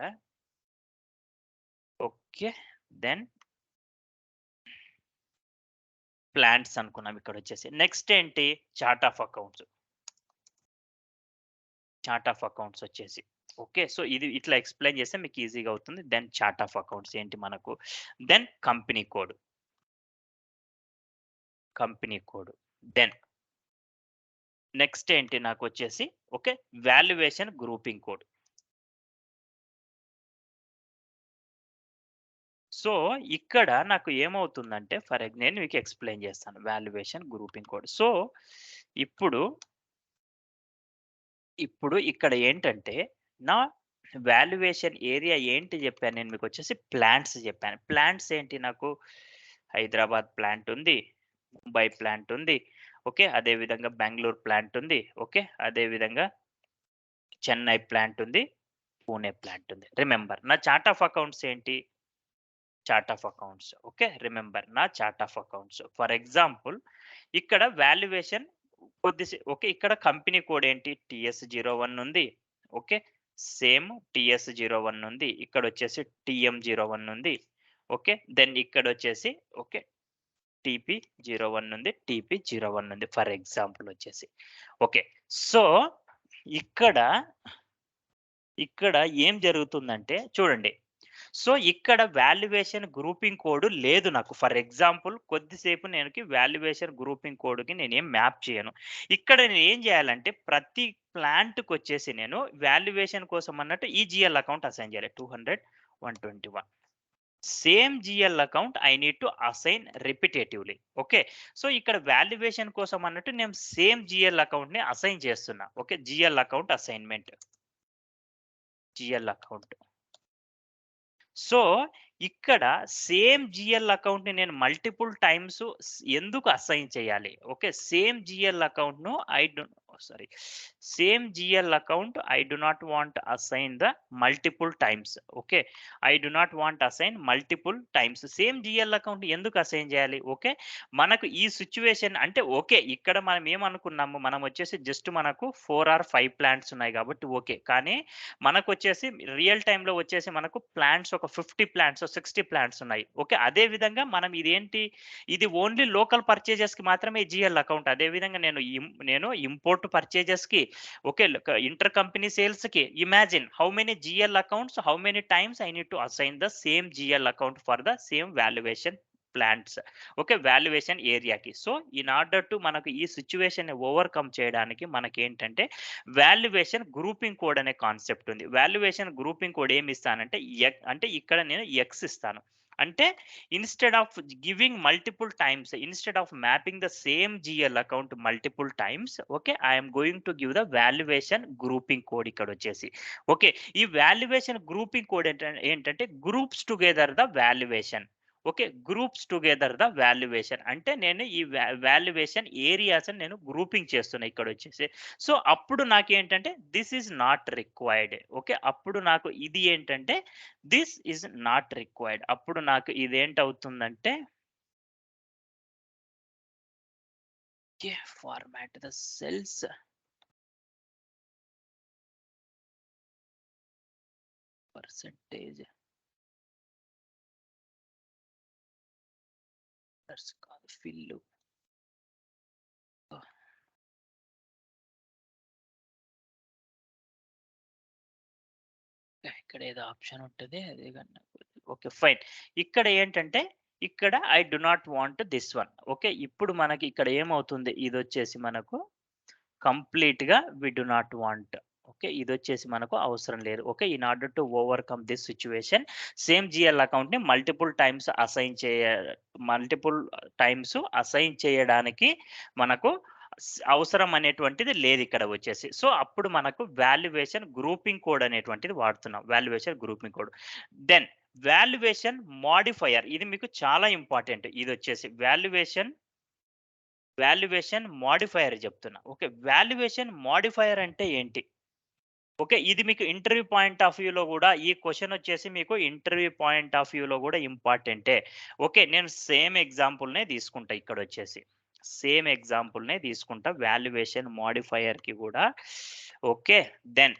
ఓకే. దెన్ ప్లాంట్స్ అనుకున్నాం ఇక్కడ వచ్చేసి. నెక్స్ట్ ఏంటి, చార్ట్ ఆఫ్ అకౌంట్స్ వచ్చేసి. ఓకే. సో ఇది ఇట్లా ఎక్స్‌ప్లెయిన్ చేస్తే మీకు ఈజీగా అవుతుంది. దెన్ చార్ట్ ఆఫ్ అకౌంట్స్ ఏంటి మనకు, then company code, then next ఏంటి నాకు వచ్చేసి okay, valuation grouping code. So ఇక్కడ నాకు ఏమవుతుందంటే, నేను మీకు ఎక్స్‌ప్లెయిన్ చేస్తాను వాల్యుయేషన్ గ్రూపింగ్ కోడ్. సో ఇప్పుడు ఇక్కడ ఏంటంటే, నా వాల్యుయేషన్ ఏరియా ఏంటి చెప్పాను నేను మీకు వచ్చేసి ప్లాంట్స్ చెప్పాను. ప్లాంట్స్ ఏంటి, నాకు హైదరాబాద్ ప్లాంట్ ఉంది, ముంబై ప్లాంట్ ఉంది, ఓకే. అదే విధంగా బెంగుళూరు ప్లాంట్ ఉంది. ఓకే. అదే విధంగా చెన్నై ప్లాంట్ ఉంది. పూణే ప్లాంట్ ఉంది. రిమెంబర్ నా చార్ట్ ఆఫ్ అకౌంట్స్ ఏంటి? Chart of accounts. Okay. Remember నా chart of accounts. For example ఇక్కడ వాల్యుయేషన్ ఓకే. ఇక్కడ కంపెనీ కోడ్ ఏంటి? TS01 ఉంది. ఓకే. సేమ్ TS01 ఉంది. ఇక్కడొచ్చేసి TM01 ఉంది. ఓకే. Then ఇక్కడొచ్చేసి okay. TP01 ఉంది. TP01 ఉంది. ఫర్ ఎగ్జాంపుల్ వచ్చేసి. ఓకే. సో, ఇక్కడ, ఇక్కడ ఏం జరుగుతుందంటే చూడండి. సో, ఇక్కడ వాల్యుయేషన్ గ్రూపింగ్ కోడ్ లేదు నాకు. ఫర్ ఎగ్జాంపుల్ కొద్దిసేపు నేనుకి వాల్యుయేషన్ గ్రూపింగ్ కోడ్‌కి నేనేం మ్యాప్ చేయను. ఇక్కడ నేనేం జేయాలంటే ప్రతి ప్లాంట్‌కొచ్చేసి నేను వాల్యుయేషన్ కోసం అన్నట్టు ఈ జీఎల్ అకౌంట్ అసైన్ జేయాలి. 200, 121 same GL account I need to assign రిపిటేటివ్‌లీ. Okay. So, ఇక్కడ వాల్యుయేషన్ కోసం అన్నట్టు నేను సేమ్ జీఎల్ అకౌంట్‌ని అసైన్ చేస్తున్నా. Okay. GL account assignment. GL account. So, ఇక్కడ సేమ్ జీఎల్ అకౌంట్‌ని నేను మల్టిపుల్ టైమ్స్ ఎందుకు అసైన్ చేయాలి? ఓకే. సేమ్ జీఎల్ అకౌంట్‌ను sorry. Same GL account I do not want assign the multiple times. Okay. I do not want assign multiple times. Same GL account ఎందుకు అసైన్ చేయాలి? ఓకే. మనకు ఈ సిట్యుయేషన్ అంటే ఓకే. ఇక్కడ మనం ఏమనుకున్నాము? మనం వచ్చేసి జస్ట్ మనకు 4 ఆర్ 5 ప్లాంట్స్ ఉన్నాయి కాబట్టి ఓకే. కానీ మనకొచ్చేసి రియల్ టైమ్‌లో వచ్చేసి మనకు ప్లాంట్స్ ఒక 50 ప్లాంట్స్, 60 ప్లాంట్స్ ఉన్నాయి. ఓకే. అదే విధంగా మనం ఇదేంటి? ఇది ఓన్లీ లోకల్ పర్చేజెస్‌కి మాత్రమే జీఎల్ అకౌంట్. అదే విధంగా నేను ఇంపోర్ట్ పర్చేజెస్‌కి ఓకే. ఇంటర్ కంపెనీ సేల్స్‌కి imagine how many GL accounts, how many times I need to assign the same GL account for the same valuation plants. Okay. Valuation ఏరియాకి. సో, ఇన్ ఆర్డర్ టు మనకు ఈ సిట్యుయేషన్‌ని ఓవర్‌కమ్ చేయడానికి మనకేంటంటే వాల్యుయేషన్ గ్రూపింగ్ కోడ్ అనే కాన్సెప్ట్ ఉంది. వాల్యుయేషన్ గ్రూపింగ్ కోడ్ ఏమి ఇస్తానంటే అంటే ఇక్కడ నేను ఎక్స్ ఇస్తాను. అంటే instead of giving multiple times, instead of mapping the same GL account multiple times okay. I am going to give the valuation grouping code ఇక్కడొచ్చేసి. ఓకే. ఈ వాల్యుయేషన్ గ్రూపింగ్ కోడ్ ఏంటంటే groups together the valuation. Okay. Groups together the valuation. అంటే నేను ఈ వాల్యుయేషన్ ఏరియాస్‌ని నేను గ్రూపింగ్ చేస్తున్నా ఇక్కడొచ్చేసి. సో, అప్పుడు నాకేంటంటే this is not required. Okay. అప్పుడు నాకు ఇది ఏంటంటే దిస్ ఈజ్ నాట్ రిక్వైర్డ్. అప్పుడు నాకు ఇదేంటవుతుందంటే okay. Format the cells percentage కాదు ఫిల్. ఇక్కడ ఏదో ఆప్షన్ ఉంటది. అదే గాని నాకు ఓకే. ఫైన్. ఇక్కడ ఏంటంటే ఇక్కడ I do not want this one. Okay. ఇప్పుడు మనకి ఇక్కడ ఏమవుతుంది? ఇదొచ్చేసి మనకు కంప్లీట్‌గా we do not want. Okay. ఇదొచ్చేసి మనకు అవసరం లేదు. Okay. In order to overcome this situation same GL అకౌంట్‌ని మల్టిపుల్ టైమ్స్ అసైన్ చేయడానికి మనకు అవసరం అనేటువంటిది లేదిక్కడ వచ్చేసి. సో, అప్పుడు మనకు వాల్యుయేషన్ గ్రూపింగ్ కోడ్ అనేటువంటిది వాడుతున్నాం. Valuation grouping code. Then valuation modifier ఇది మీకు చాలా ఇంపార్టెంట్. ఇదొచ్చేసి వాల్యుయేషన్ మోడిఫైయర్ చెప్తున్నా. ఓకే. వాల్యుయేషన్ మోడిఫైయర్ అంటే ఏంటి? ఓకే. ఇది మీకు ఇంటర్వ్యూ పాయింట్ ఆఫ్ వ్యూలో గూడా ఈ క్వెషన్ వచ్చేసి మీకు ఇంటర్వ్యూ పాయింట్ ఆఫ్ వ్యూలో గూడా ఇంపార్టెంటే. ఓకే. నేను సేమ్ ఎగ్జాంపుల్‌నే తీసుకుంటా ఇక్కడొచ్చేసి. సేమ్ ఎగ్జాంపుల్‌నే తీసుకుంటా వాల్యుయేషన్ మోడిఫైయర్‌కి గూడా. Okay. Then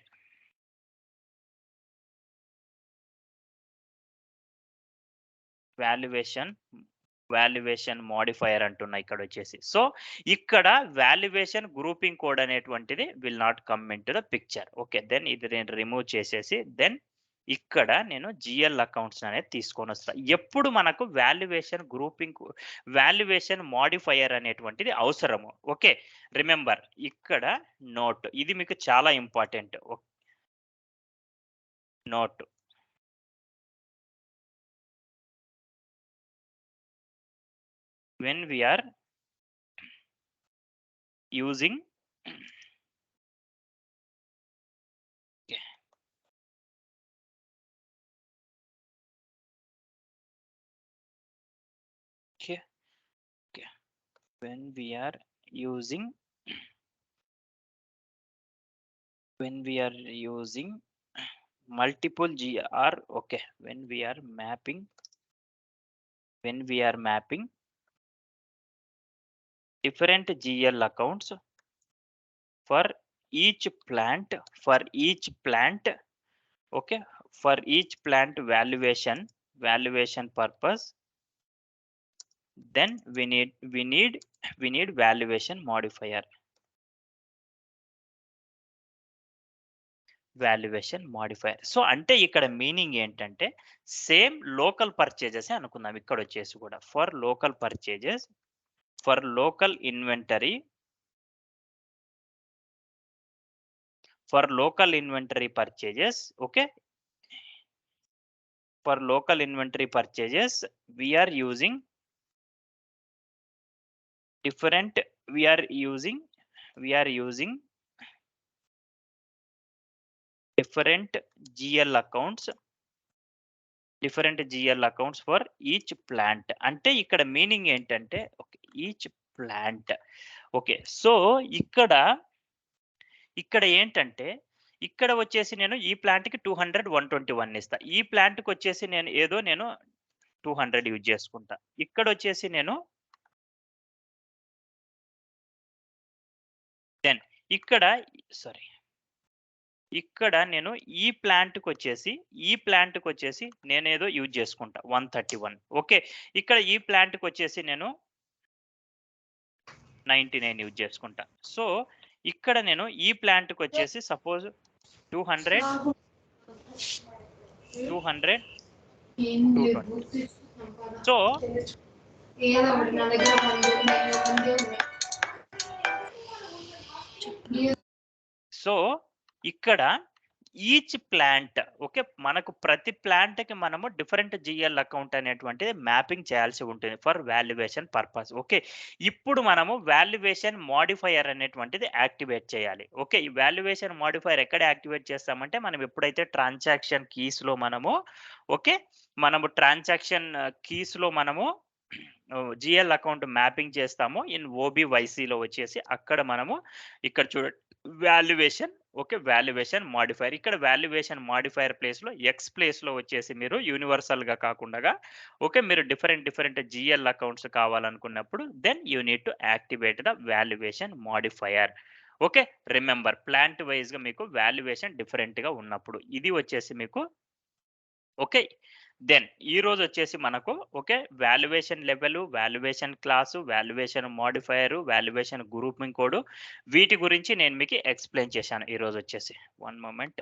valuation valuation modifier అంటున్నా ఇక్కడొచ్చేసి. సో, ఇక్కడ వాల్యుయేషన్ గ్రూపింగ్ కోడ్ అనేటువంటిది will not come into the picture. Okay. Then ఇది నేను రిమూవ్ చేసేసి ఇక్కడ నేను జీఎల్ అకౌంట్స్ అనేది తీసుకొనొస్తా. ఎప్పుడు మనకు వాల్యుయేషన్ మోడిఫైయర్ అనేటువంటిది అవసరము. ఓకే. రిమెంబర్ ఇక్కడ నోట్ ఇది మీకు చాలా important. Note when we are using okay. Okay. Okay. when we are using multiple GR, okay, when we are mapping different GL accounts for each plant, okay, for each plant valuation purpose, then we need valuation modifier. So అంటే ఇక్కడ మీనింగ్ ఏంటంటే సేమ్ లోకల్ పర్చేజెస్ అనుకుందాం. ఇక్కడ వచ్చేసి కూడా for local purchases, for local inventory, purchases, okay, for local inventory purchases we are using different different GL accounts for each plant. అంటే ఇక్కడ మీనింగ్ ఏంటంటే ఈచ్ ప్లాంట్, ఓకే. సో ఇక్కడ ఏంటంటే ఇక్కడ వచ్చేసి నేను ఈ ప్లాంట్ కి 200 121 ఇస్తా, ఈ ప్లాంట్ కి వచ్చేసి నేను 200 యూజ్ చేసుకుంటా. ఇక్కడ వచ్చేసి నేను దెన్ ఇక్కడ నేను ఈ ప్లాంట్ కి వచ్చేసి నేనేదో యూజ్ చేసుకుంటా 131, ఓకే. ఇక్కడ ఈ ప్లాంట్ కి వచ్చేసి నేను 99 యూజ్ చేసుకుంటా. సో ఇక్కడ నేను ఈ ప్లాంట్ కి వచ్చేసి సపోజ్ 200 220. సో ఇక్కడ ఈచ్ ప్లాంట్, ఓకే, మనకు ప్రతి ప్లాంట్ కి మనము డిఫరెంట్ జిఎల్ అకౌంట్ అనేటువంటిది మ్యాపింగ్ చేయాల్సి ఉంటుంది ఫర్ వాల్యుయేషన్ పర్పస్, ఓకే. ఇప్పుడు మనము వాల్యుయేషన్ మోడిఫైయర్ అనేటువంటిది యాక్టివేట్ చేయాలి, ఓకే. ఈ వాల్యుయేషన్ మోడిఫైయర్ ఎక్కడ యాక్టివేట్ చేస్తామంటే మనం ఎప్పుడైతే ట్రాన్సాక్షన్ కీస్ లో మనము జిఎల్ అకౌంట్ మ్యాపింగ్ చేస్తాము ఇన్ ఓబివైసీలో వచ్చేసి అక్కడ మనము ఇక్కడ చూడండి వాల్యుయేషన్ మోడిఫైయర్, ఇక్కడ వాల్యుయేషన్ మోడిఫైయర్ ప్లేస్ లో ఎక్స్ ప్లేస్ లో వచ్చేసి మీరు యూనివర్సల్ గా కాకుండా, ఓకే, మీరు డిఫరెంట్ జిఎల్ అకౌంట్స్ కావాలనుకున్నప్పుడు then you need to activate the valuation modifier, okay. Remember plant wise గా మీకు వాల్యుయేషన్ డిఫరెంట్ గా ఉన్నప్పుడు ఇది వచ్చేసి మీకు, ఓకే. దెన్ ఈ రోజు వచ్చేసి మనకు, okay, valuation level, valuation class, valuation modifier, valuation grouping code, వీటి గురించి నేను మీకు ఎక్స్ప్లెయిన్ చేశాను ఈ రోజు వచ్చేసి. 1 moment.